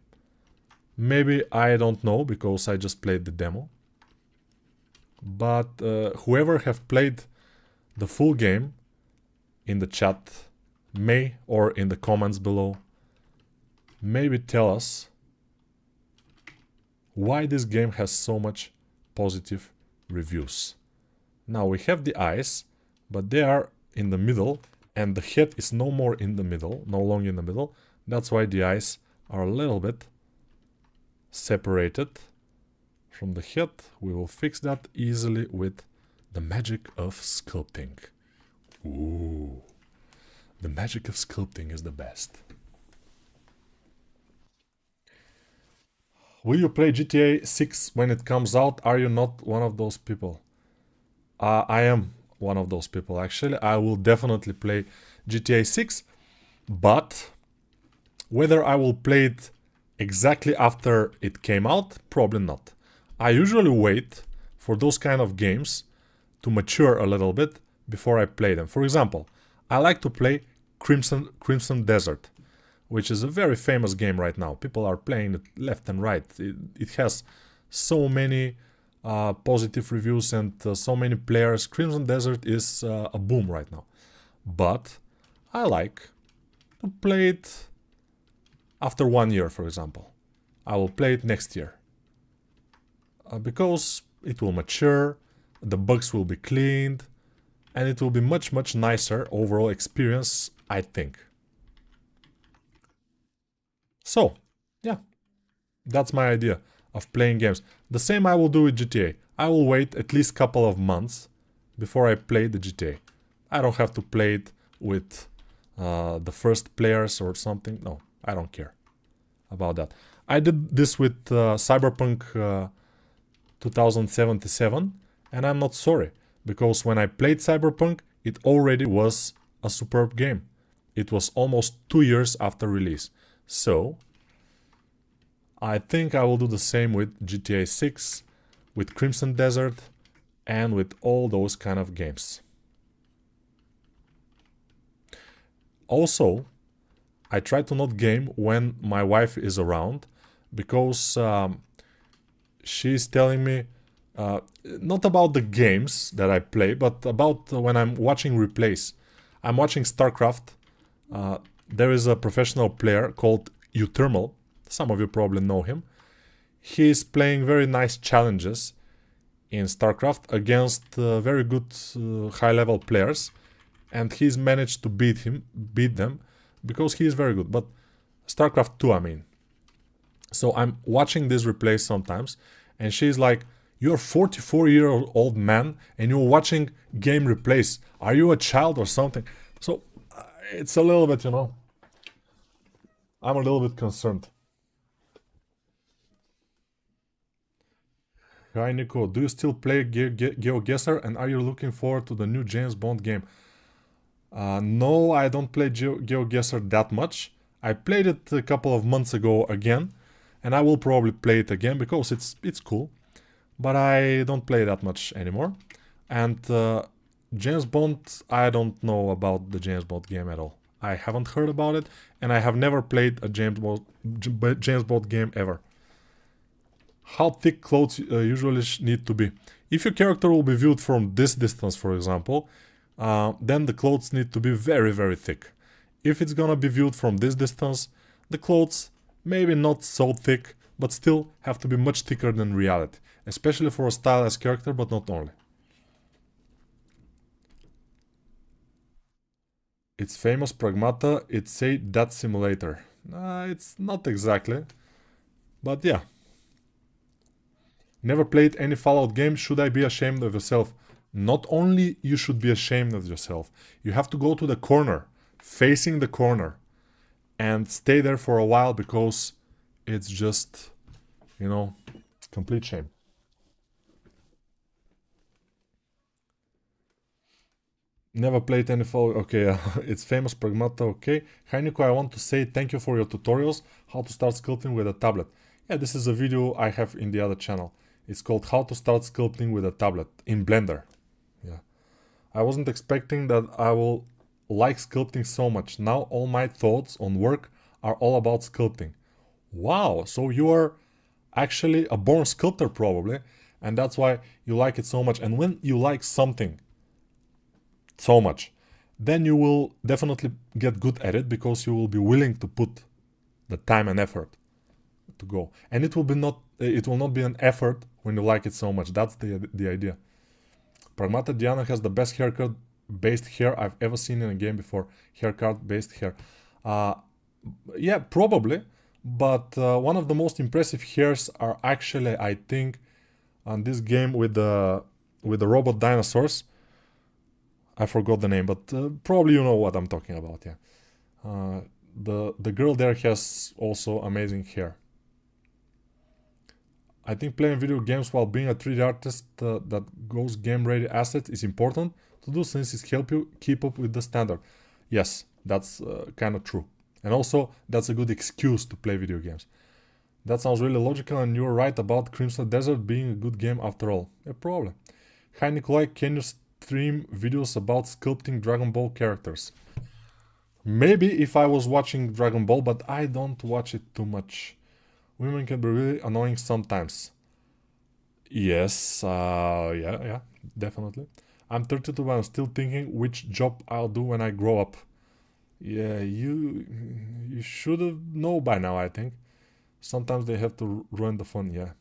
Maybe I don't know because I just played the demo. But whoever have played the full game in the chat may, or in the comments below, maybe tell us why this game has so much positive reviews. Now we have the eyes, but they are in the middle, and the head is no more in the middle, no longer in the middle. That's why the eyes are a little bit separated from the head. We will fix that easily with the magic of sculpting. Ooh, the magic of sculpting is the best. Will you play GTA 6 when it comes out? Are you not one of those people? I am one of those people, actually. I will definitely play GTA 6, but whether I will play it exactly after it came out, probably not. I usually wait for those kind of games to mature a little bit before I play them. For example, I like to play Crimson Desert, which is a very famous game right now. People are playing it left and right. It has so many positive reviews and so many players. Crimson Desert is a boom right now. But I like to play it after 1 year, for example. I will play it next year. Because it will mature, the bugs will be cleaned, and it will be much, much nicer overall experience, I think. So, yeah, that's my idea of playing games. The same I will do with GTA. I will wait at least a couple of months before I play the GTA. I don't have to play it with the first players or something. No, I don't care about that. I did this with Cyberpunk 2077, and I'm not sorry, because when I played Cyberpunk, it already was a superb game. It was almost 2 years after release. So, I think I will do the same with GTA 6, with Crimson Desert, and with all those kind of games. Also, I try to not game when my wife is around, because she's telling me not about the games that I play, but about when I'm watching replays. I'm watching StarCraft. There is a professional player called EarthWorm. Some of you probably know him. He's playing very nice challenges in StarCraft against very good high-level players, and he's managed to beat them because he is very good. But StarCraft 2, I mean. So I'm watching these replays sometimes, and she's like, You're a 44-year-old man and you're watching game replays. Are you a child or something? So it's a little bit, you know, I'm a little bit concerned. Hi Nico, do you still play GeoGuessr and are you looking forward to the new James Bond game? No, I don't play GeoGuessr that much. I played it a couple of months ago again, and I will probably play it again because it's cool. But I don't play that much anymore. And James Bond, I don't know about the James Bond game at all. I haven't heard about it, and I have never played a James Bond game ever. How thick clothes usually need to be? If your character will be viewed from this distance, for example, then the clothes need to be very, very thick. If it's gonna be viewed from this distance, the clothes maybe not so thick, but still have to be much thicker than reality, especially for a stylized character, but not only. It's famous Pragmata, it's say that simulator. It's not exactly, but yeah. Never played any Fallout game, should I be ashamed of yourself? Not only you should be ashamed of yourself, you have to go to the corner, facing the corner, and stay there for a while because it's just, you know, complete shame. Never played any Fallout, okay, it's famous Pragmata, okay. Hi Nico, I want to say thank you for your tutorials, how to start sculpting with a tablet. Yeah, this is a video I have in the other channel. It's called How to Start Sculpting with a Tablet in Blender. Yeah. I wasn't expecting that I will like sculpting so much. Now all my thoughts on work are all about sculpting. Wow, so you are actually a born sculptor probably, and that's why you like it so much. And when you like something so much, then you will definitely get good at it because you will be willing to put the time and effort to go. And it will not be an effort when you like it so much. That's the idea. Pragmata Diana has the best haircut based hair I've ever seen in a game before. Haircut based hair. Yeah, probably. But one of the most impressive hairs are actually, I think, on this game with the robot dinosaurs. I forgot the name, but probably you know what I'm talking about. Yeah. The girl there has also amazing hair. I think playing video games while being a 3D artist that goes game-ready assets is important to do since it helps you keep up with the standard. Yes, that's kind of true. And also, that's a good excuse to play video games. That sounds really logical and you're right about Crimson Desert being a good game after all. Yeah, probably. Hi Nikolai, can you stream videos about sculpting Dragon Ball characters? Maybe if I was watching Dragon Ball, but I don't watch it too much. Women can be really annoying sometimes. Yes, yeah, definitely. I'm 32, but I'm still thinking which job I'll do when I grow up. Yeah, you should have known by now, I think. Sometimes they have to ruin the fun, yeah.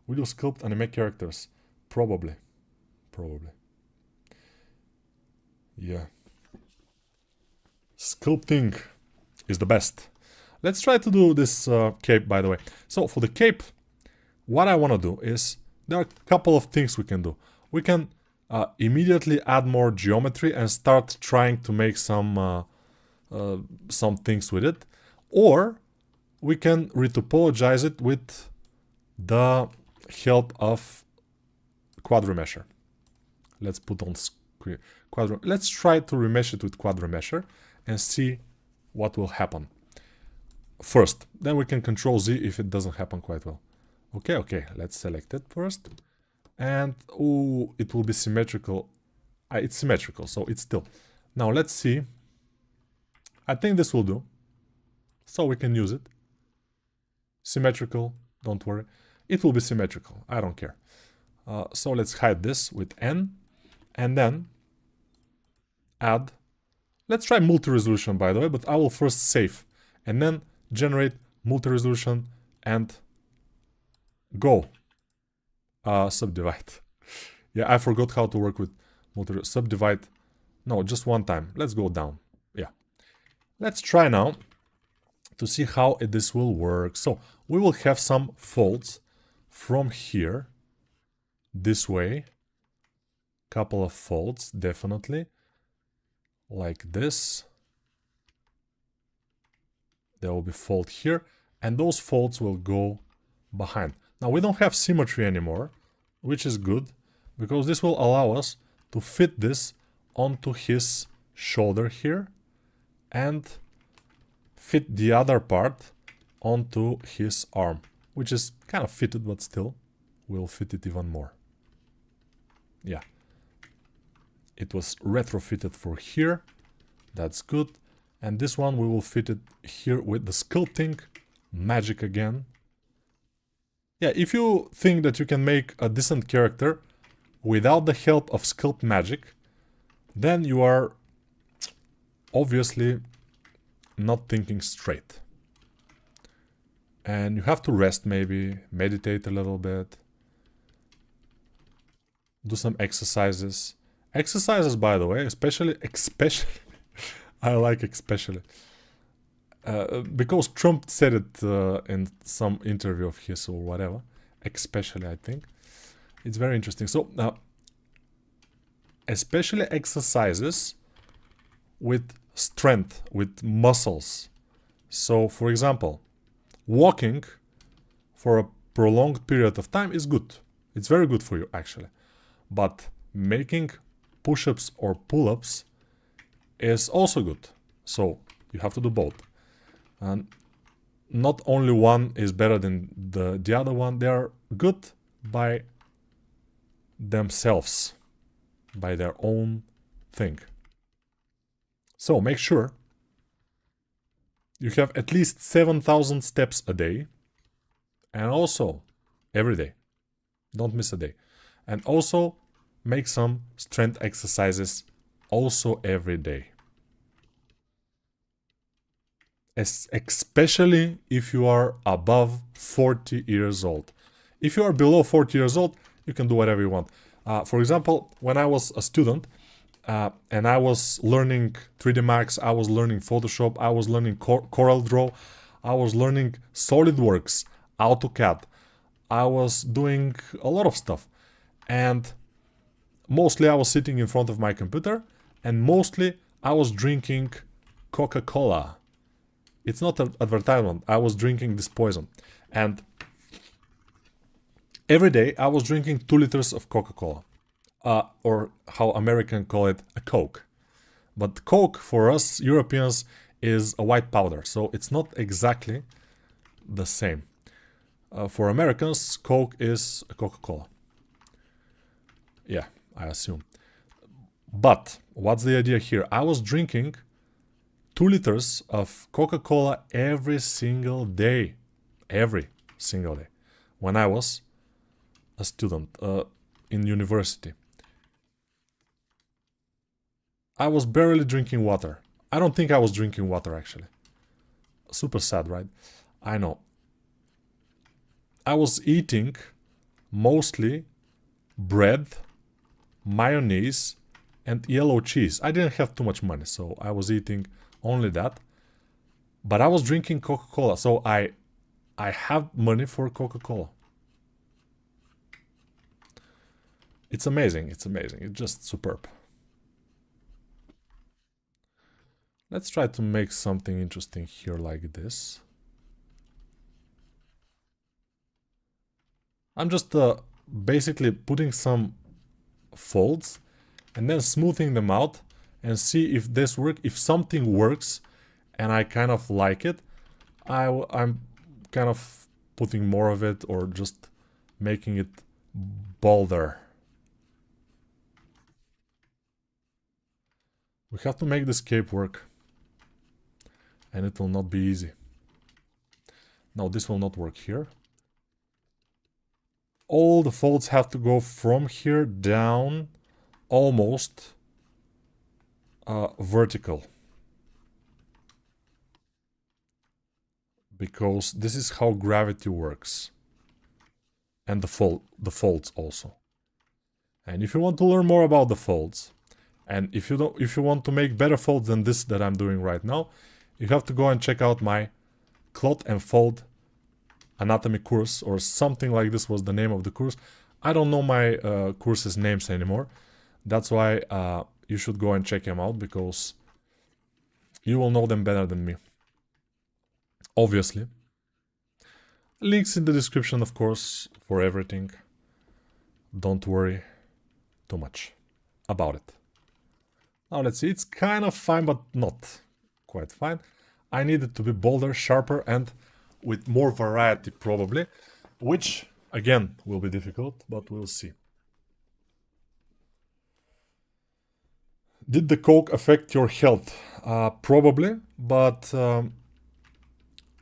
Will you sculpt anime characters? Probably. Yeah. Sculpting is the best. Let's try to do this cape, by the way. So for the cape, what I want to do is, there are a couple of things we can do. We can immediately add more geometry and start trying to make some things with it. Or we can retopologize it with the help of QuadRemesher. Let's put on screen. Let's try to remesh it with QuadRemesher and see what will happen. First, then we can Control Z if it doesn't happen quite well. Okay, let's select it first. And, ooh, it will be symmetrical. It's symmetrical, so it's still. Now, let's see. I think this will do. So we can use it. Symmetrical, don't worry. It will be symmetrical, I don't care. So let's hide this with N. And then add. Let's try multi-resolution, by the way, but I will first save. And then generate multi-resolution and go. Subdivide. Yeah, I forgot how to work with subdivide. No, just one time. Let's go down. Yeah. Let's try now to see how this will work. So we will have some folds from here this way. Couple of folds, definitely. Like this. There will be fold here, and those folds will go behind. Now we don't have symmetry anymore, which is good, because this will allow us to fit this onto his shoulder here and fit the other part onto his arm, which is kind of fitted, but still we'll fit it even more. Yeah. It was retrofitted for here. That's good. And this one we will fit it here with the sculpting magic again. Yeah, if you think that you can make a decent character without the help of sculpt magic, then you are obviously not thinking straight. And you have to rest, maybe meditate a little bit, do some exercises. Exercises, by the way, especially I like especially because Trump said it in some interview of his or whatever. Especially, I think it's very interesting. So especially exercises with strength, with muscles. So, for example, walking for a prolonged period of time is good. It's very good for you, actually. But making push-ups or pull-ups is also good. So you have to do both. And not only one is better than the other one. They are good by themselves, by their own thing. So make sure you have at least 7,000 steps a day, and also every day. Don't miss a day. And also make some strength exercises also every day. Especially if you are above 40 years old. If you are below 40 years old, you can do whatever you want. For example, when I was a student and I was learning 3D Max, I was learning Photoshop, I was learning CorelDRAW, I was learning SolidWorks, AutoCAD. I was doing a lot of stuff. And mostly I was sitting in front of my computer, and mostly I was drinking Coca-Cola. It's not an advertisement. I was drinking this poison. And every day I was drinking 2 liters of Coca-Cola. Or how Americans call it, a Coke. But Coke for us Europeans is a white powder, so it's not exactly the same. For Americans, Coke is a Coca-Cola. Yeah, I assume. But what's the idea here? I was drinking 2 liters of Coca-Cola every single day. Every single day. When I was a student in university. I was barely drinking water. I don't think I was drinking water, actually. Super sad, right? I know. I was eating mostly bread, mayonnaise, and yellow cheese. I didn't have too much money, so I was eating only that. But I was drinking Coca-Cola, so I have money for Coca-Cola. It's amazing, it's amazing. It's just superb. Let's try to make something interesting here like this. I'm just basically putting some folds and then smoothing them out and see if this works. If something works and I kind of like it, I'm kind of putting more of it or just making it bolder. We have to make this cape work. And it will not be easy. No, this will not work here. All the folds have to go from here down almost vertical. Because this is how gravity works. And the folds also. And if you want to learn more about the folds, and if you want to make better folds than this that I'm doing right now, you have to go and check out my cloth and fold anatomy course, or something like this was the name of the course. I don't know my courses names anymore. That's why you should go and check them out, because you will know them better than me. Obviously. Links in the description, of course, for everything. Don't worry too much about it. Now let's see, it's kind of fine, but not quite fine. I need it to be bolder, sharper, and with more variety probably, which again will be difficult, but we'll see. Did the Coke affect your health? Probably, but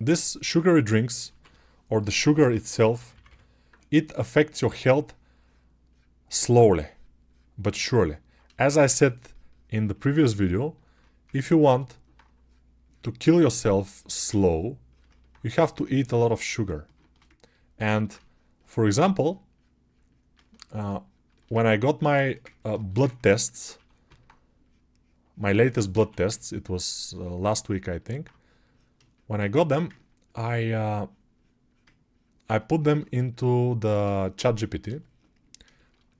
this sugary drinks, or the sugar itself, it affects your health slowly, but surely. As I said in the previous video, if you want to kill yourself slow, you have to eat a lot of sugar. And for example, when I got my blood tests, my latest blood tests, it was last week, I think. When I got them, I put them into the ChatGPT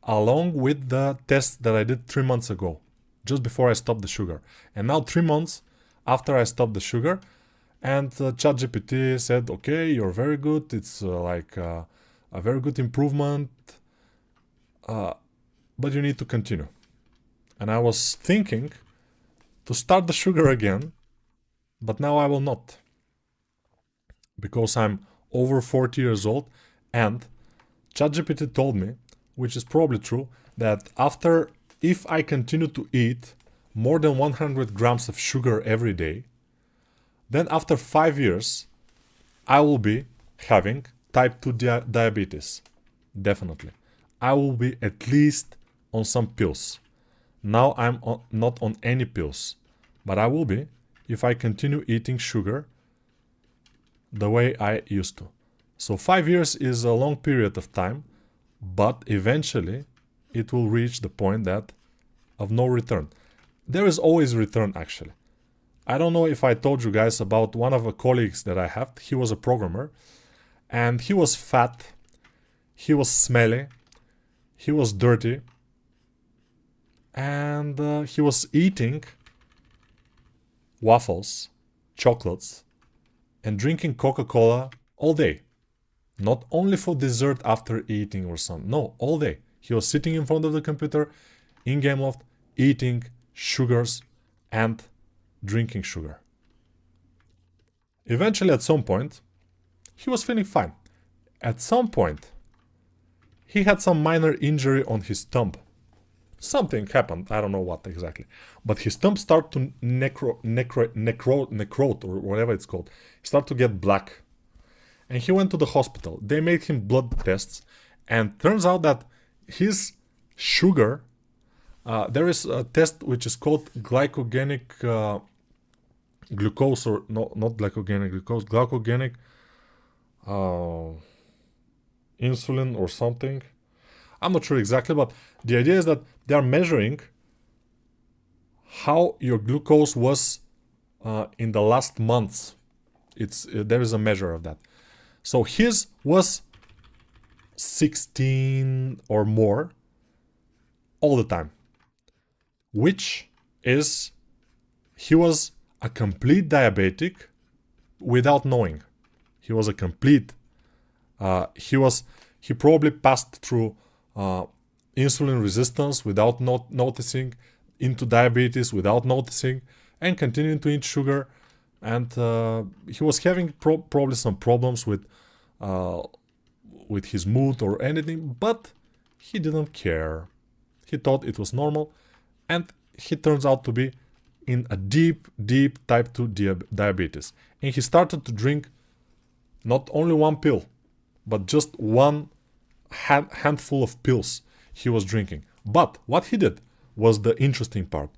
along with the test that I did 3 months ago, just before I stopped the sugar. And now 3 months after I stopped the sugar, and ChatGPT said, okay, you're very good. It's like a very good improvement, but you need to continue. And I was thinking to start the sugar again, but now I will not, because I'm over 40 years old, and ChatGPT told me, which is probably true, that if I continue to eat more than 100 grams of sugar every day, then after 5 years, I will be having type 2 diabetes. Definitely. I will be at least on some pills. Now I'm not on any pills, but I will be if I continue eating sugar the way I used to. So 5 years is a long period of time, but eventually it will reach the point of no return. There is always return, actually. I don't know if I told you guys about one of the colleagues that I have. He was a programmer, and he was fat, he was smelly, he was dirty, and he was eating waffles, chocolates, and drinking Coca-Cola all day. Not only for dessert after eating or something. No, all day. He was sitting in front of the computer in Gameloft, eating sugars and drinking sugar. Eventually, at some point, he was feeling fine. At some point, he had some minor injury on his thumb. Something happened, I don't know what exactly. But his thumb started to necrot, or whatever it's called. He started to get black. And he went to the hospital. They made him blood tests. And turns out that his sugar, there is a test which is called glycogenic glucose, or no, not glycogenic glucose, glycogenic insulin or something. I'm not sure exactly, but the idea is that they are measuring how your glucose was in the last months. There is a measure of that. So his was 16 or more all the time, which is, he was a complete diabetic without knowing. He was a complete, he probably passed through insulin resistance without noticing, into diabetes without noticing, and continuing to eat sugar. And he was having probably some problems with his mood or anything, but he didn't care. He thought it was normal, and he turns out to be in a deep, deep type 2 diabetes. And he started to drink not only one pill, but just one handful of pills he was drinking. But what he did was the interesting part.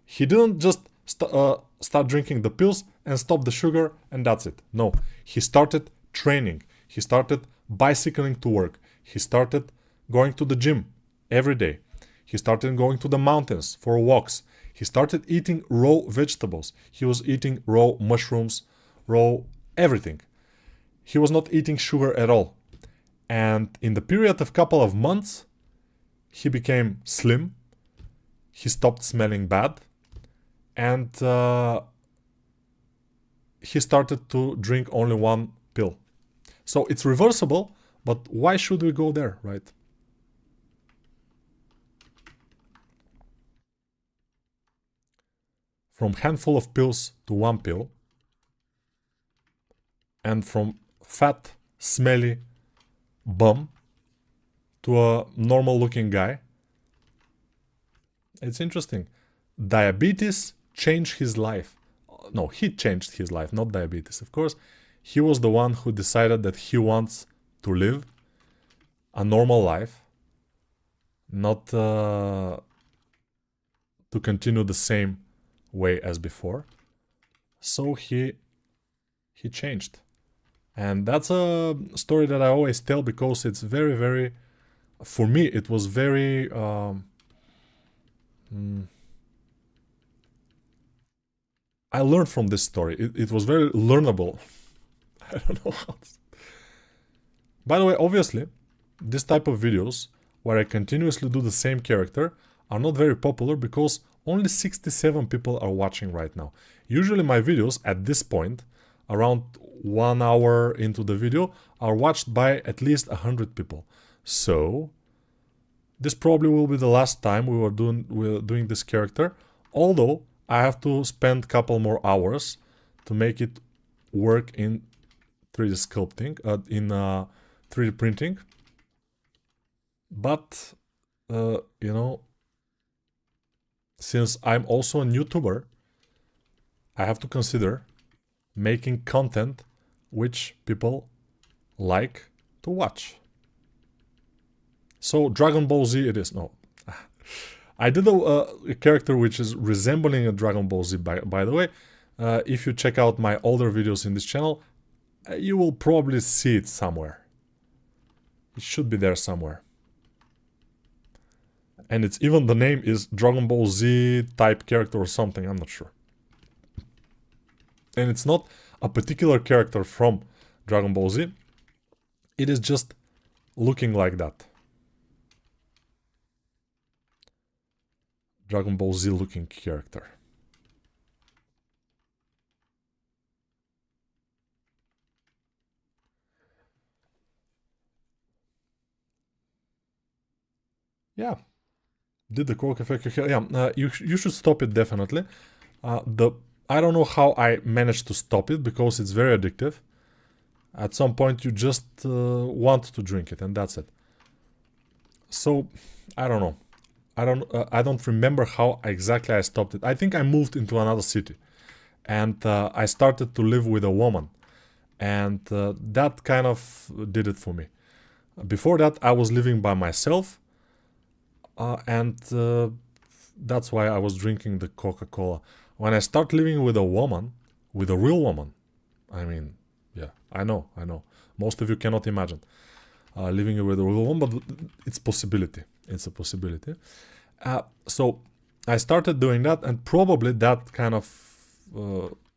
He didn't just start drinking the pills and stop the sugar and that's it. No, he started training. He started bicycling to work. He started going to the gym every day. He started going to the mountains for walks. He started eating raw vegetables. He was eating raw mushrooms, raw everything. He was not eating sugar at all. And in the period of couple of months, he became slim, he stopped smelling bad, and he started to drink only one pill. So it's reversible, but why should we go there, right? From handful of pills to one pill, and from fat, smelly bum to a normal looking guy. It's interesting. Diabetes changed his life. No, he changed his life, not diabetes. Of course, he was the one who decided that he wants to live a normal life, not to continue the same way as before. So he changed. And that's a story that I always tell because it's very, very, for me, it was very, I learned from this story. It was very learnable. I don't know how to... By the way, obviously, this type of videos where I continuously do the same character are not very popular because only 67 people are watching right now. Usually my videos at this point, around 1 hour into the video, are watched by at least 100 people. So this probably will be the last time we're doing this character, although I have to spend a couple more hours to make it work in 3D sculpting, in 3D printing. But, you know, since I'm also a YouTuber, I have to consider making content which people like to watch. So Dragon Ball Z it is. No. I did a character which is resembling a Dragon Ball Z, by the way. If you check out my older videos in this channel, you will probably see it somewhere. It should be there somewhere. And it's even, the name is Dragon Ball Z type character or something, I'm not sure. And it's not a particular character from Dragon Ball Z. It is just looking like that. Dragon Ball Z looking character. Yeah. Did the cork affect your hair? Yeah, you should stop it definitely. I don't know how I managed to stop it because it's very addictive. At some point you just want to drink it and that's it. So, I don't know. I don't remember how exactly I stopped it. I think I moved into another city and I started to live with a woman, and that kind of did it for me. Before that I was living by myself, and that's why I was drinking the Coca-Cola. When I start living with a woman, with a real woman, I mean, yeah, I know, most of you cannot imagine living with a real woman, but it's possibility. It's a possibility. So I started doing that, and probably that kind of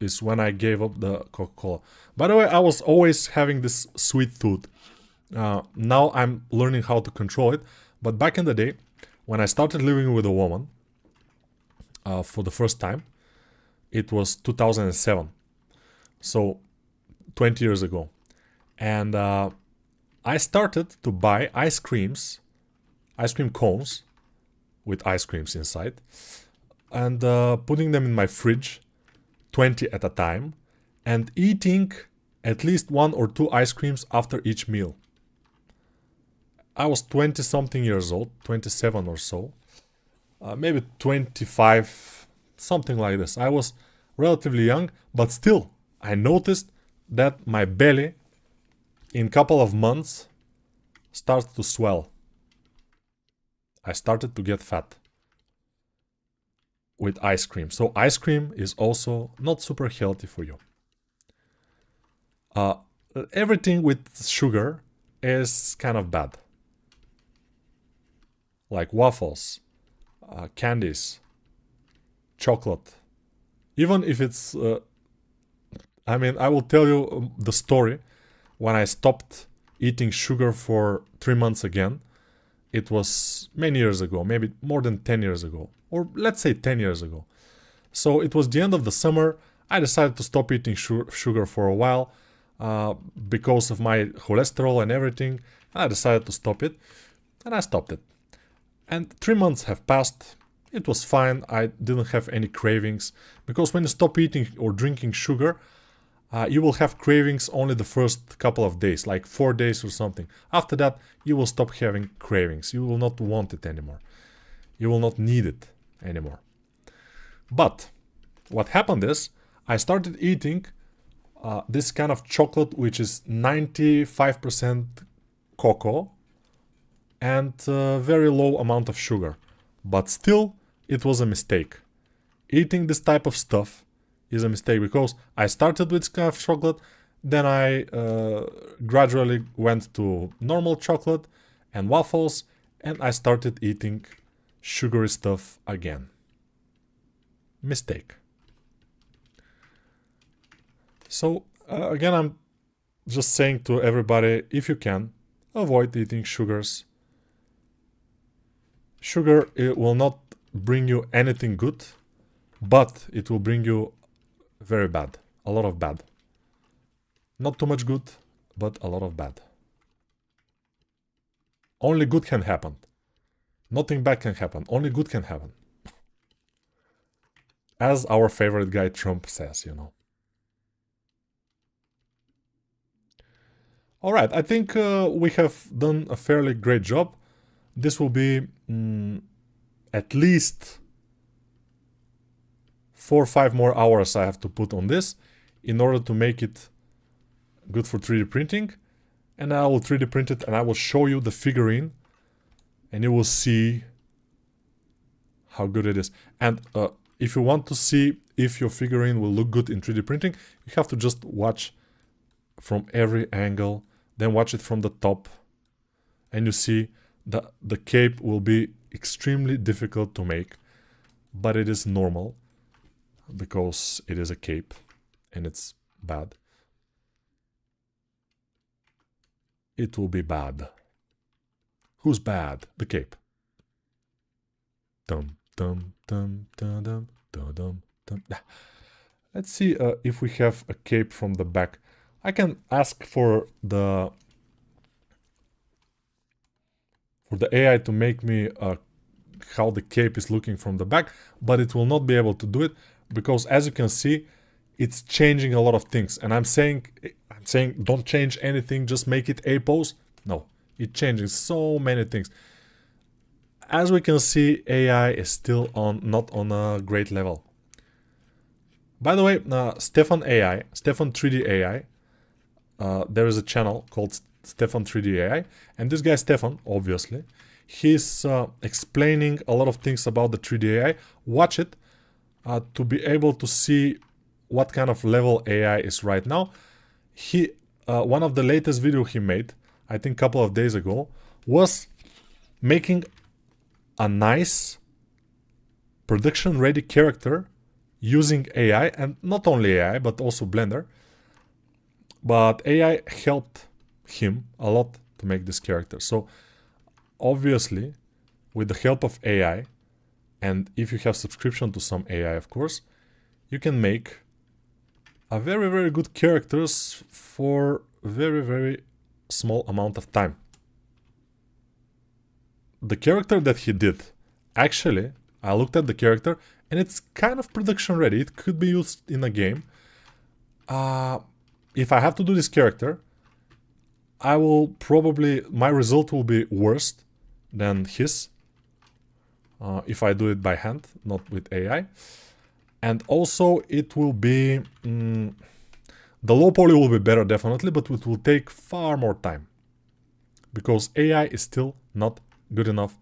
is when I gave up the Coca-Cola. By the way, I was always having this sweet tooth. Now I'm learning how to control it. But back in the day, when I started living with a woman for the first time, it was 2007. So 20 years ago. And I started to buy ice cream cones with ice creams inside, and putting them in my fridge, 20 at a time, and eating at least 1 or 2 ice creams after each meal. I was 20 something years old, 27 or so, maybe 25, something like this. I was relatively young, but still I noticed that my belly in a couple of months starts to swell. I started to get fat with ice cream. So ice cream is also not super healthy for you. Everything with sugar is kind of bad. Like waffles, candies, chocolate. Even if it's... I mean, I will tell you the story when I stopped eating sugar for 3 months again. It was many years ago, maybe more than 10 years ago, or let's say 10 years ago. So it was the end of the summer. I decided to stop eating sugar for a while because of my cholesterol and everything. I decided to stop it, and I stopped it. And 3 months have passed. It was fine. I didn't have any cravings, because when you stop eating or drinking sugar, you will have cravings only the first couple of days, like 4 days or something. After that, you will stop having cravings. You will not want it anymore. You will not need it anymore. But what happened is, I started eating this kind of chocolate, which is 95% cocoa and very low amount of sugar. But still, it was a mistake. Eating this type of stuff is a mistake, because I started with this kind of chocolate, then I gradually went to normal chocolate and waffles, and I started eating sugary stuff again. Mistake. So again, I'm just saying to everybody, if you can, avoid eating sugars. Sugar, it will not bring you anything good, but it will bring you very bad, a lot of bad. Not too much good, but a lot of bad. Only good can happen. Nothing bad can happen. Only good can happen. As our favorite guy Trump says, you know. Alright, I think we have done a fairly great job. This will be at least 4 or 5 more hours I have to put on this in order to make it good for 3D printing. And I will 3D print it, and I will show you the figurine, and you will see how good it is. And if you want to see if your figurine will look good in 3D printing, you have to just watch from every angle, then watch it from the top, and you see that the cape will be extremely difficult to make, but it is normal because it is a cape and it's bad. It will be bad. Who's bad? The cape. Dum dum dum dum dum dum dum dum. Let's see if we have a cape from the back. I can ask for the AI to make me how the cape is looking from the back, but it will not be able to do it because, as you can see, it's changing a lot of things. And I'm saying don't change anything, just make it a pose. No, it changes so many things. As we can see, AI is still not on a great level. By the way, Stefan 3D AI, there is a channel called Stefan 3D AI, and this guy Stefan, obviously, he's explaining a lot of things about the 3D AI. Watch it to be able to see what kind of level AI is right now. He one of the latest video he made, I think a couple of days ago, was making a nice production ready character using AI, and not only AI but also Blender. But AI helped him a lot to make this character. So obviously, with the help of AI, and if you have subscription to some AI, of course, you can make a very, very good characters for very, very small amount of time. The character that he did, actually, I looked at the character and it's kind of production ready. It could be used in a game. If I have to do this character, I will probably, my result will be worse than his. If I do it by hand, not with AI. And also it will be, the low poly will be better definitely, but it will take far more time. Because AI is still not good enough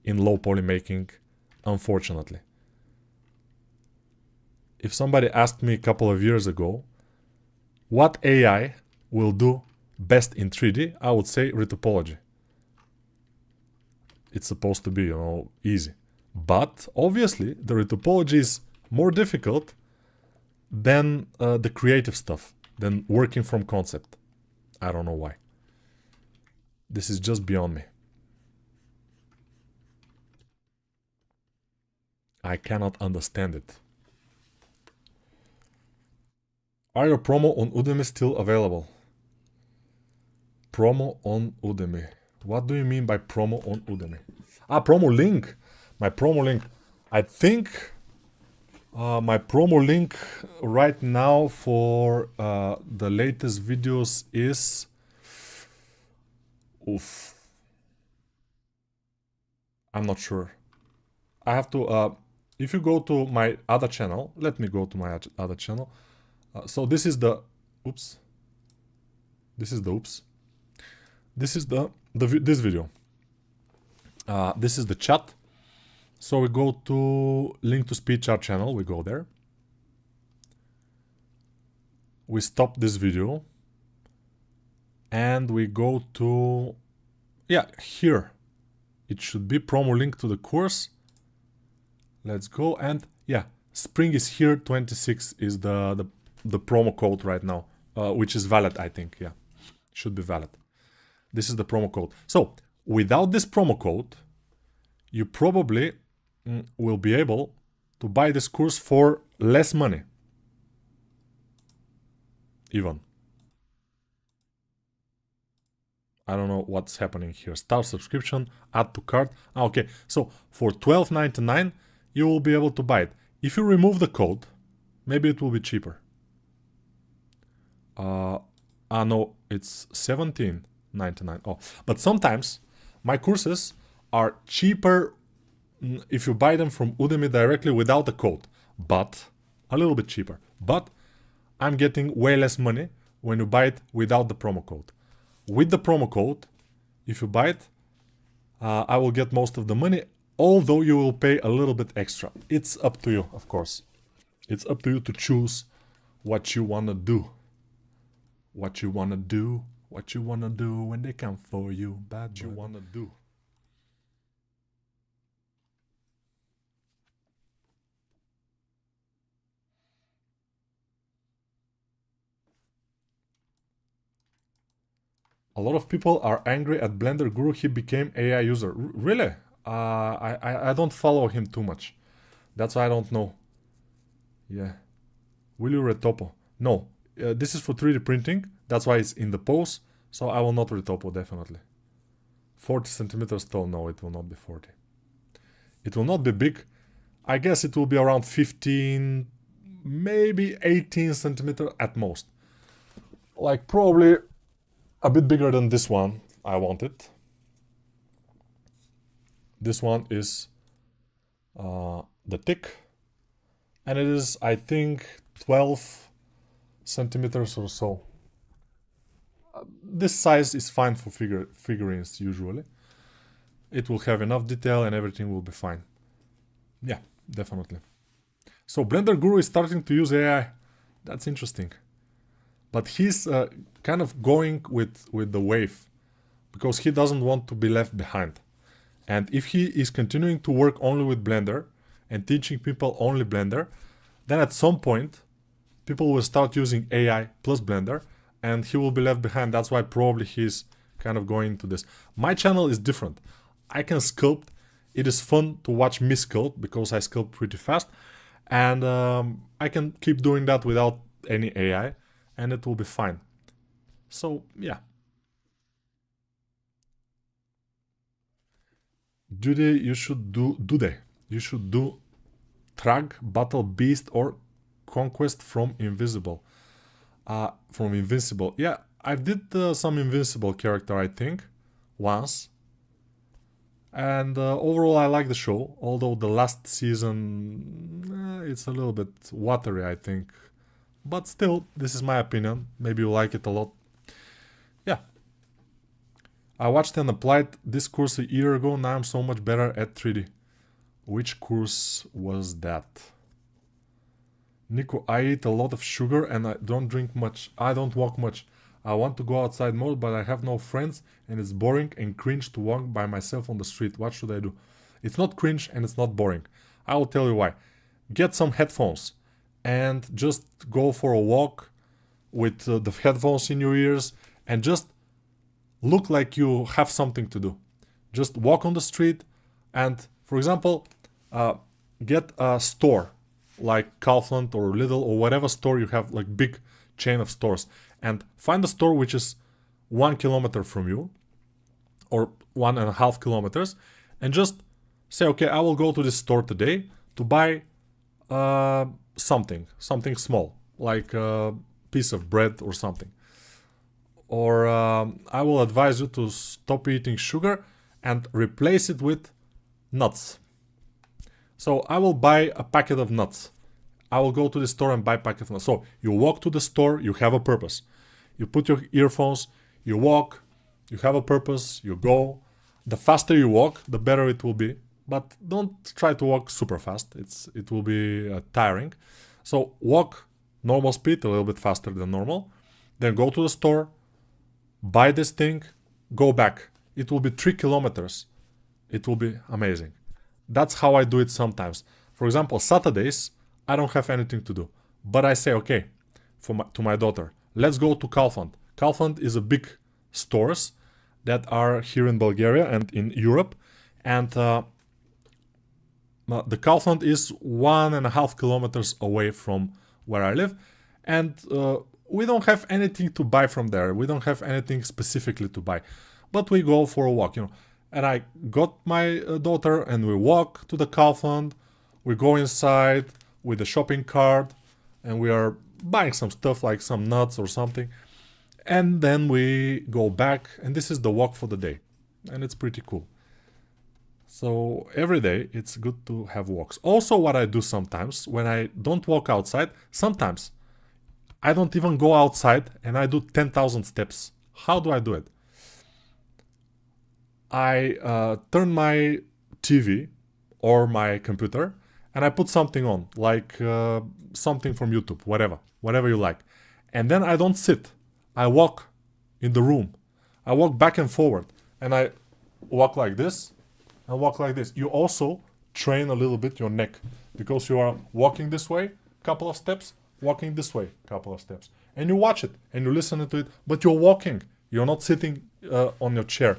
in low poly making, unfortunately. If somebody asked me a couple of years ago, what AI will do best in 3D, I would say retopology. It's supposed to be, you know, easy. But obviously the retopology is more difficult than the creative stuff, than working from concept. I don't know why. This is just beyond me. I cannot understand it. Are your promo on Udemy still available? Promo on Udemy. What do you mean by promo on Udemy? Ah, promo link. My promo link. I think my promo link right now for the latest videos is... Oof. I'm not sure. I have to... if you go to my other channel, let me go to my other channel. So this is the... Oops. This is the oops. This is this video. This is the chat. So we go to link to speech chat channel. We go there. We stop this video. And we go to... Yeah, here. It should be promo link to the course. Let's go. And yeah, spring is here. 26 is the promo code right now. Which is valid, I think. Yeah, should be valid. This is the promo code. So without this promo code, you probably will be able to buy this course for less money. Even. I don't know what's happening here. Start subscription, add to cart. Okay, so for $12.99, you will be able to buy it. If you remove the code, maybe it will be cheaper. No, it's $17.99. Oh, but sometimes my courses are cheaper if you buy them from Udemy directly without the code, but a little bit cheaper. But I'm getting way less money when you buy it without the promo code. With the promo code, if you buy it, I will get most of the money, although you will pay a little bit extra. It's up to you, of course. It's up to you to choose what you want to do. What you want to do, what you want to do when they come for you. Bad you want to do. A lot of people are angry at Blender Guru. He became AI user. Really? I don't follow him too much. That's why I don't know. Yeah. Will you retopo? No. This is for 3D printing. That's why it's in the pose. So I will not retopo, definitely. 40 centimeters tall. No, it will not be 40. It will not be big. I guess it will be around 15, maybe 18 centimeters at most. Like probably a bit bigger than this one I wanted. This one is the thick. And it is, I think, 12 centimeters or so. This size is fine for figurines usually. It will have enough detail and everything will be fine. Yeah, definitely. So Blender Guru is starting to use AI. That's interesting. But he's kind of going with the wave because he doesn't want to be left behind. And if he is continuing to work only with Blender and teaching people only Blender, then at some point people will start using AI plus Blender and he will be left behind. That's why probably he's kind of going into this. My channel is different. I can sculpt. It is fun to watch me sculpt because I sculpt pretty fast. And I can keep doing that without any AI and it will be fine. So, yeah. You should do Trag, Battle Beast or Conquest from Invisible. From Invincible. Yeah, I did some Invincible character, I think, once. And overall I like the show, although the last season, it's a little bit watery, I think. But still, this is my opinion. Maybe you like it a lot. Yeah. I watched and applied this course a year ago, now I'm so much better at 3D. Which course was that? Nico, I eat a lot of sugar and I don't drink much. I don't walk much. I want to go outside more, but I have no friends and it's boring and cringe to walk by myself on the street. What should I do? It's not cringe and it's not boring. I will tell you why. Get some headphones and just go for a walk with the headphones in your ears and just look like you have something to do. Just walk on the street and, for example, get a store like Kaufland or Lidl or whatever store you have, like big chain of stores, and find a store which is 1 kilometer from you or 1.5 kilometers, and just say, okay, I will go to this store today to buy something small, like a piece of bread or something. Or I will advise you to stop eating sugar and replace it with nuts. So I will buy a packet of nuts. I will go to the store and buy a packet of nuts. So you walk to the store, you have a purpose. You put your earphones, you walk, you have a purpose, you go. The faster you walk, the better it will be. But don't try to walk super fast. It will be tiring. So walk normal speed, a little bit faster than normal. Then go to the store, buy this thing, go back. It will be 3 kilometers. It will be amazing. That's how I do it sometimes. For example, Saturdays, I don't have anything to do. But I say, okay, to my daughter, let's go to Kaufland. Kaufland is a big stores that are here in Bulgaria and in Europe. And the Kaufland is 1.5 kilometers away from where I live. And we don't have anything to buy from there. We don't have anything specifically to buy. But we go for a walk, And I got my daughter and we walk to the Kaufland. We go inside with the shopping cart and we are buying some stuff like some nuts or something. And then we go back and this is the walk for the day. And it's pretty cool. So every day it's good to have walks. Also what I do sometimes when I don't walk outside, sometimes I don't even go outside and I do 10,000 steps. How do I do it? I turn my TV or my computer and I put something on, like something from YouTube, whatever you like. And then I don't sit. I walk in the room. I walk back and forward. And I walk like this and walk like this. You also train a little bit your neck because you are walking this way, couple of steps, walking this way, couple of steps. And you watch it and you listen to it, but you're walking. You're not sitting on your chair.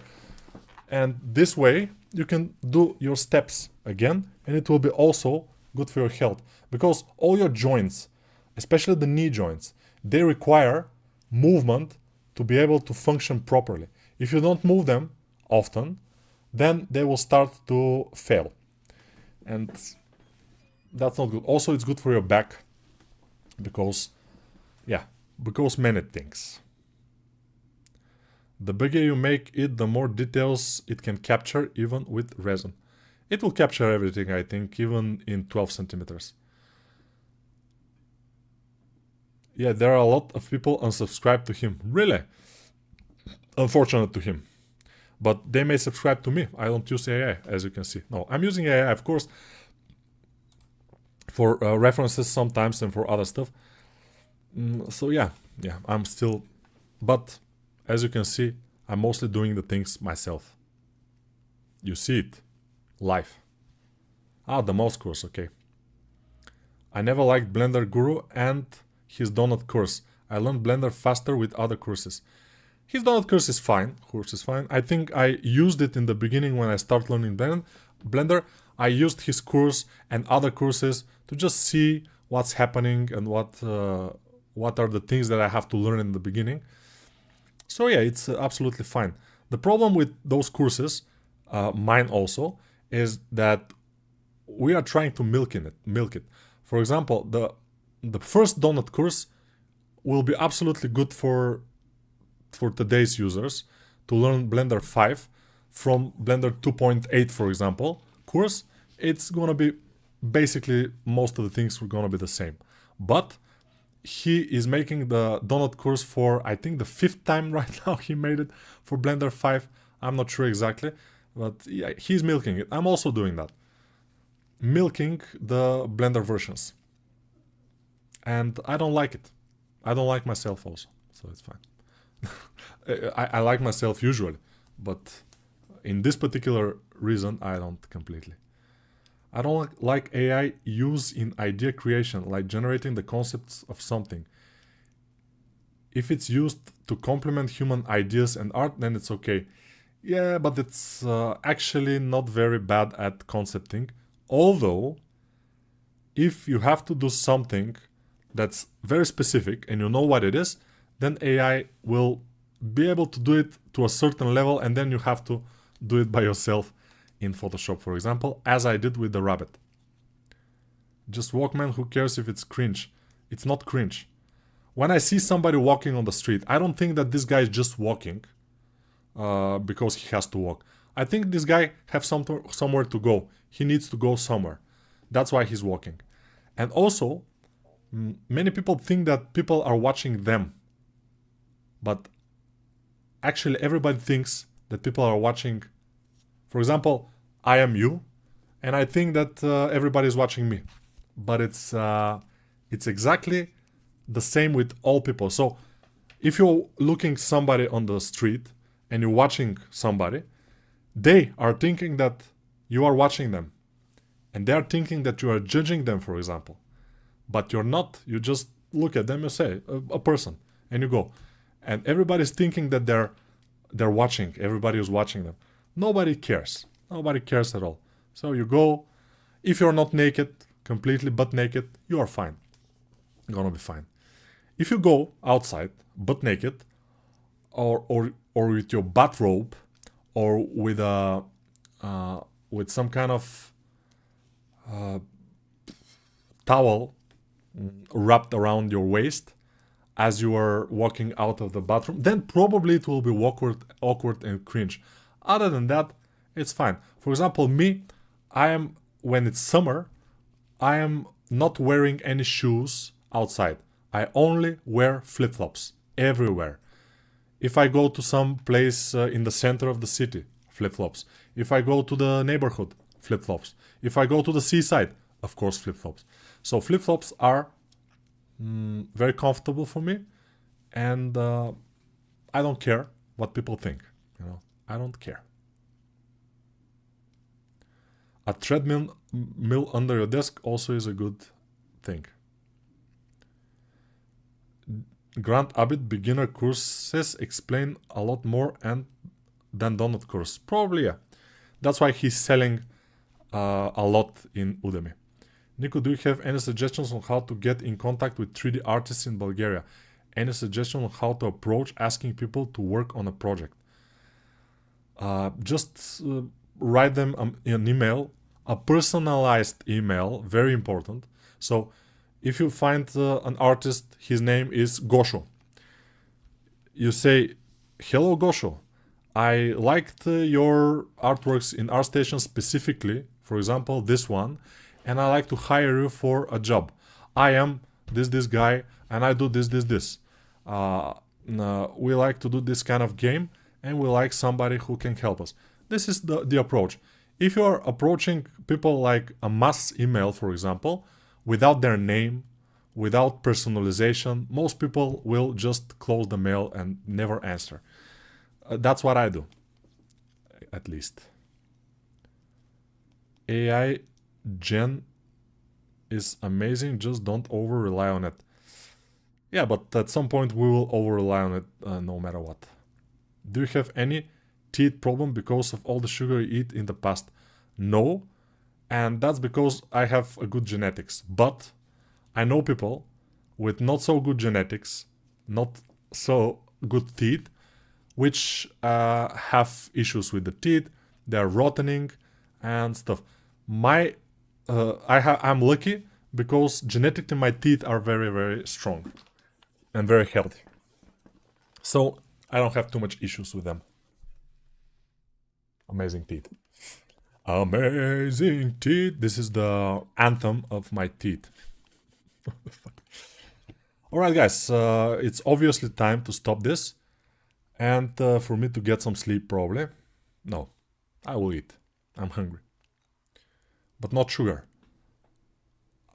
And this way you can do your steps again and it will be also good for your health because all your joints, especially the knee joints, they require movement to be able to function properly. If you don't move them often, then they will start to fail. And that's not good. Also, it's good for your back because many things. The bigger you make it, the more details it can capture, even with resin. It will capture everything, I think, even in 12 centimeters. Yeah, there are a lot of people unsubscribed to him. Really? Unfortunate to him. But they may subscribe to me. I don't use AI, as you can see. No, I'm using AI, of course, for references sometimes and for other stuff. So yeah, I'm still... But... as you can see, I'm mostly doing the things myself. You see it. Live. The mouse course, okay. I never liked Blender Guru and his donut course. I learned Blender faster with other courses. His donut course is fine. I think I used it in the beginning when I started learning Blender. I used his course and other courses to just see what's happening and what are the things that I have to learn in the beginning. So yeah, it's absolutely fine. The problem with those courses, mine also, is that we are trying to milk it. For example, the first donut course will be absolutely good for today's users to learn Blender 5 from Blender 2.8, for example, course. It's gonna be basically most of the things are gonna be the same. But he is making the donut course for, I think, the 5th time right now he made it for Blender 5. I'm not sure exactly, but yeah, he's milking it. I'm also doing that. Milking the Blender versions. And I don't like it. I don't like myself also, so it's fine. I like myself usually, but in this particular reason, I don't completely. I don't like AI use in idea creation, like generating the concepts of something. If it's used to complement human ideas and art, then it's okay. Yeah, but it's actually not very bad at concepting. Although, if you have to do something that's very specific and you know what it is, then AI will be able to do it to a certain level, and then you have to do it by yourself in Photoshop, for example, as I did with the rabbit. Just Walkman, who cares if it's cringe? It's not cringe. When I see somebody walking on the street, I don't think that this guy is just walking because he has to walk. I think this guy has somewhere to go. He needs to go somewhere. That's why he's walking. And also, many people think that people are watching them. But actually, everybody thinks that people are watching. For example, I am you, and I think that everybody is watching me. But it's exactly the same with all people. So if you're looking somebody on the street and you're watching somebody, they are thinking that you are watching them. And they are thinking that you are judging them, for example. But you're not. You just look at them, you say, a person, and you go. And everybody's thinking that they're watching. Everybody is watching them. Nobody cares. Nobody cares at all. So you go. If you're not naked, completely butt naked, you are fine. You're gonna be fine. If you go outside, butt naked, or with your bathrobe, or with some kind of towel wrapped around your waist as you are walking out of the bathroom, then probably it will be awkward and cringe. Other than that, it's fine. For example, me, when it's summer, I am not wearing any shoes outside. I only wear flip-flops everywhere. If I go to some place in the center of the city, flip-flops. If I go to the neighborhood, flip-flops. If I go to the seaside, of course, flip-flops. So flip-flops are very comfortable for me, and I don't care what people think. I don't care. A treadmill under your desk also is a good thing. Grant Abbott beginner courses explain a lot more than donut course. Probably, yeah. That's why he's selling a lot in Udemy. Nico, do you have any suggestions on how to get in contact with 3D artists in Bulgaria? Any suggestion on how to approach asking people to work on a project? Just write them an email, a personalized email, very important. So if you find an artist, his name is Gosho. You say, hello Gosho, I liked your artworks in ArtStation specifically, for example, this one, and I like to hire you for a job. I am this guy, and I do this. We like to do this kind of game, and we like somebody who can help us. This is the approach. If you're approaching people like a mass email, for example, without their name, without personalization, most people will just close the mail and never answer. That's what I do, at least. AI Gen is amazing, just don't over-rely on it. Yeah, but at some point we will over-rely on it no matter what. Do you have any teeth problem because of all the sugar you eat in the past? No, and that's because I have a good genetics. But I know people with not so good genetics, not so good teeth, which have issues with the teeth. They're rotting and stuff. I'm lucky because genetically my teeth are very, very strong and very healthy. So I don't have too much issues with them. Amazing teeth. Amazing teeth. This is the anthem of my teeth. Alright guys, it's obviously time to stop this. And for me to get some sleep probably. No, I will eat. I'm hungry. But not sugar.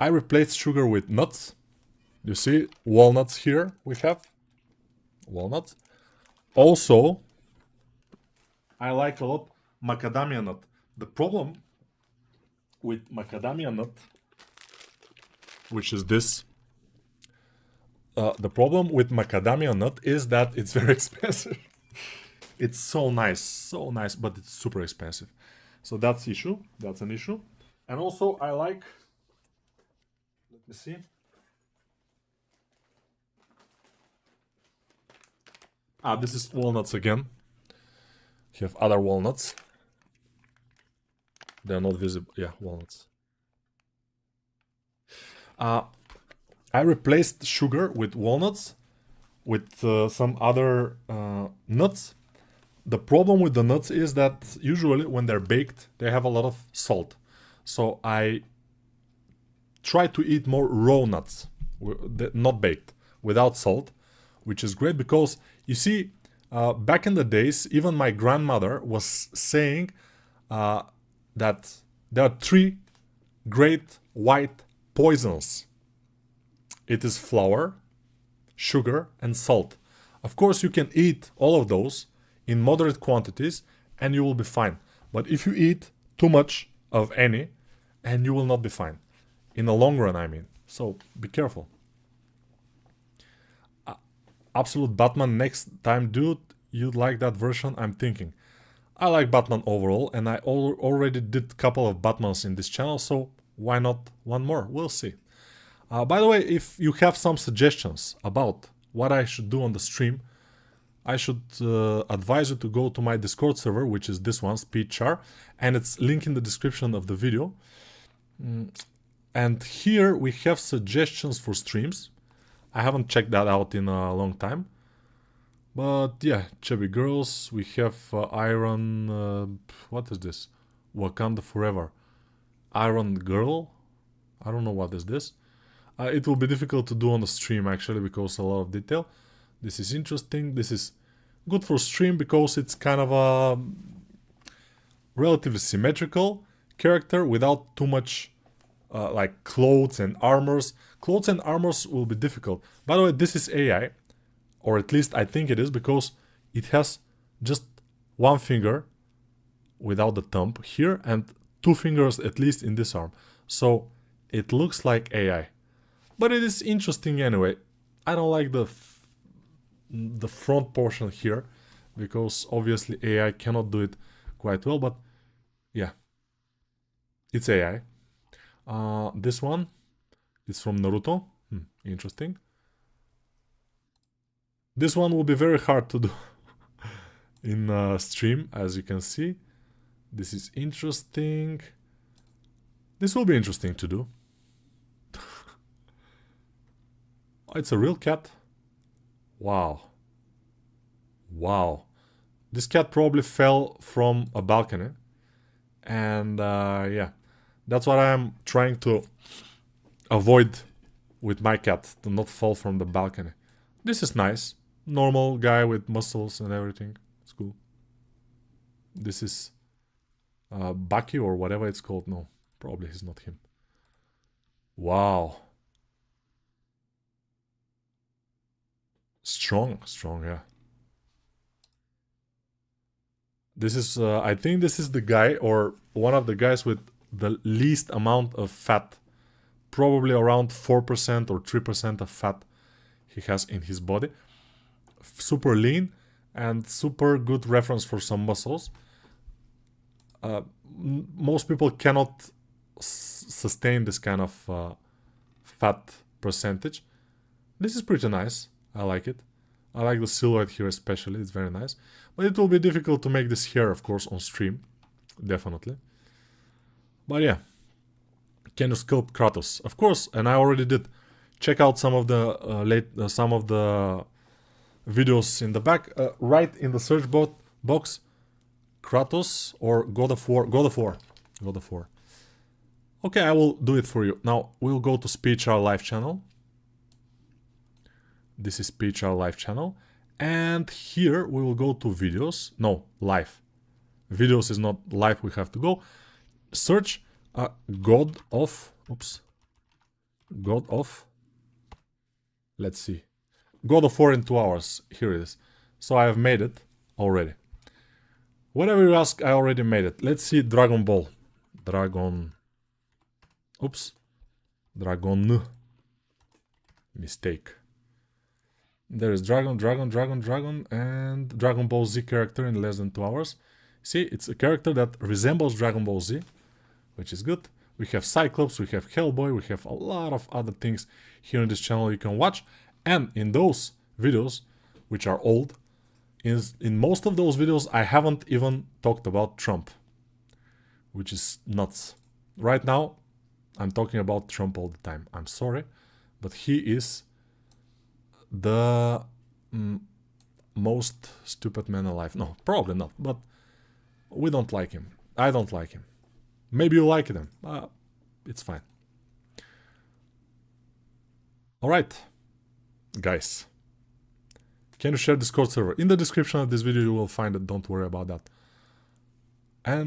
I replaced sugar with nuts. You see, walnuts here we have. Walnuts. Also, I like a lot macadamia nut. The problem with macadamia nut, which is this, the problem with macadamia nut is that it's very expensive. It's so nice, but it's super expensive. So that's issue. That's an issue. And also I like, let me see. This is walnuts again. You have other walnuts. They're not visible. Yeah, walnuts. I replaced sugar with walnuts with some other nuts. The problem with the nuts is that usually when they're baked, they have a lot of salt. So I try to eat more raw nuts, not baked, without salt, which is great because, you see, back in the days, even my grandmother was saying that there are 3 great white poisons. It is flour, sugar, and salt. Of course, you can eat all of those in moderate quantities and you will be fine. But if you eat too much of any, and you will not be fine. In the long run, I mean. So, be careful. Absolute Batman next time, dude. You'd like that version? I'm thinking. I like Batman overall, and I already did a couple of Batmans in this channel, so why not one more? We'll see. By the way, if you have some suggestions about what I should do on the stream, I should advise you to go to my Discord server, which is this one, SpeedChar, and it's linked in the description of the video. And here we have suggestions for streams. I haven't checked that out in a long time. But yeah, Chubby Girls, we have Iron... what is this? Wakanda Forever. Iron Girl? I don't know what is this. It will be difficult to do on the stream actually because a lot of detail. This is interesting. This is good for stream because it's kind of a relatively symmetrical character without too much like clothes and armors. Clothes and armors will be difficult. By the way, this is AI, or at least I think it is, because it has just 1 finger without the thumb here and 2 fingers at least in this arm. So it looks like AI. But it is interesting anyway. I don't like the front portion here because obviously AI cannot do it quite well, but yeah, it's AI. This one is from Naruto. Interesting. This one will be very hard to do in stream, as you can see. This is interesting. This will be interesting to do. It's a real cat. Wow. Wow. This cat probably fell from a balcony. And yeah, that's what I'm trying to avoid with my cat, to not fall from the balcony. This is nice. Normal guy with muscles and everything. It's cool. This is Baki or whatever it's called. No, probably he's not him. Wow. Strong, yeah. This is, I think this is the guy, or one of the guys with the least amount of fat. Probably around 4% or 3% of fat he has in his body. Super lean and super good reference for some muscles. Most people cannot sustain this kind of fat percentage. This is pretty nice. I like it. I like the silhouette here especially. It's very nice. But it will be difficult to make this hair, of course, on stream. Definitely. But yeah. Can you sculpt Kratos? Of course, and I already did. Check out some of the videos in the back. Right in the search box, Kratos or God of War. God of War. God of War. Okay, I will do it for you. Now, we'll go to SpeedChar live channel. This is SpeedChar live channel. And here we will go to videos. No, live. Videos is not live, we have to go. Search God of... Oops. God of... Let's see. God of War in 2 hours. Here it is. So I have made it already. Whatever you ask, I already made it. Let's see Dragon Ball. Dragon... Oops. Dragon... Mistake. There is Dragon, and Dragon Ball Z character in less than 2 hours. See, it's a character that resembles Dragon Ball Z, which is good. We have Cyclops, we have Hellboy, we have a lot of other things here on this channel you can watch. And in those videos, which are old, in most of those videos I haven't even talked about Trump, which is nuts. Right now, I'm talking about Trump all the time. I'm sorry, but he is the most stupid man alive. No, probably not, but we don't like him. I don't like him. Maybe you like him. It's fine. Alright, guys. Can you share Discord server? In the description of this video you will find it, don't worry about that.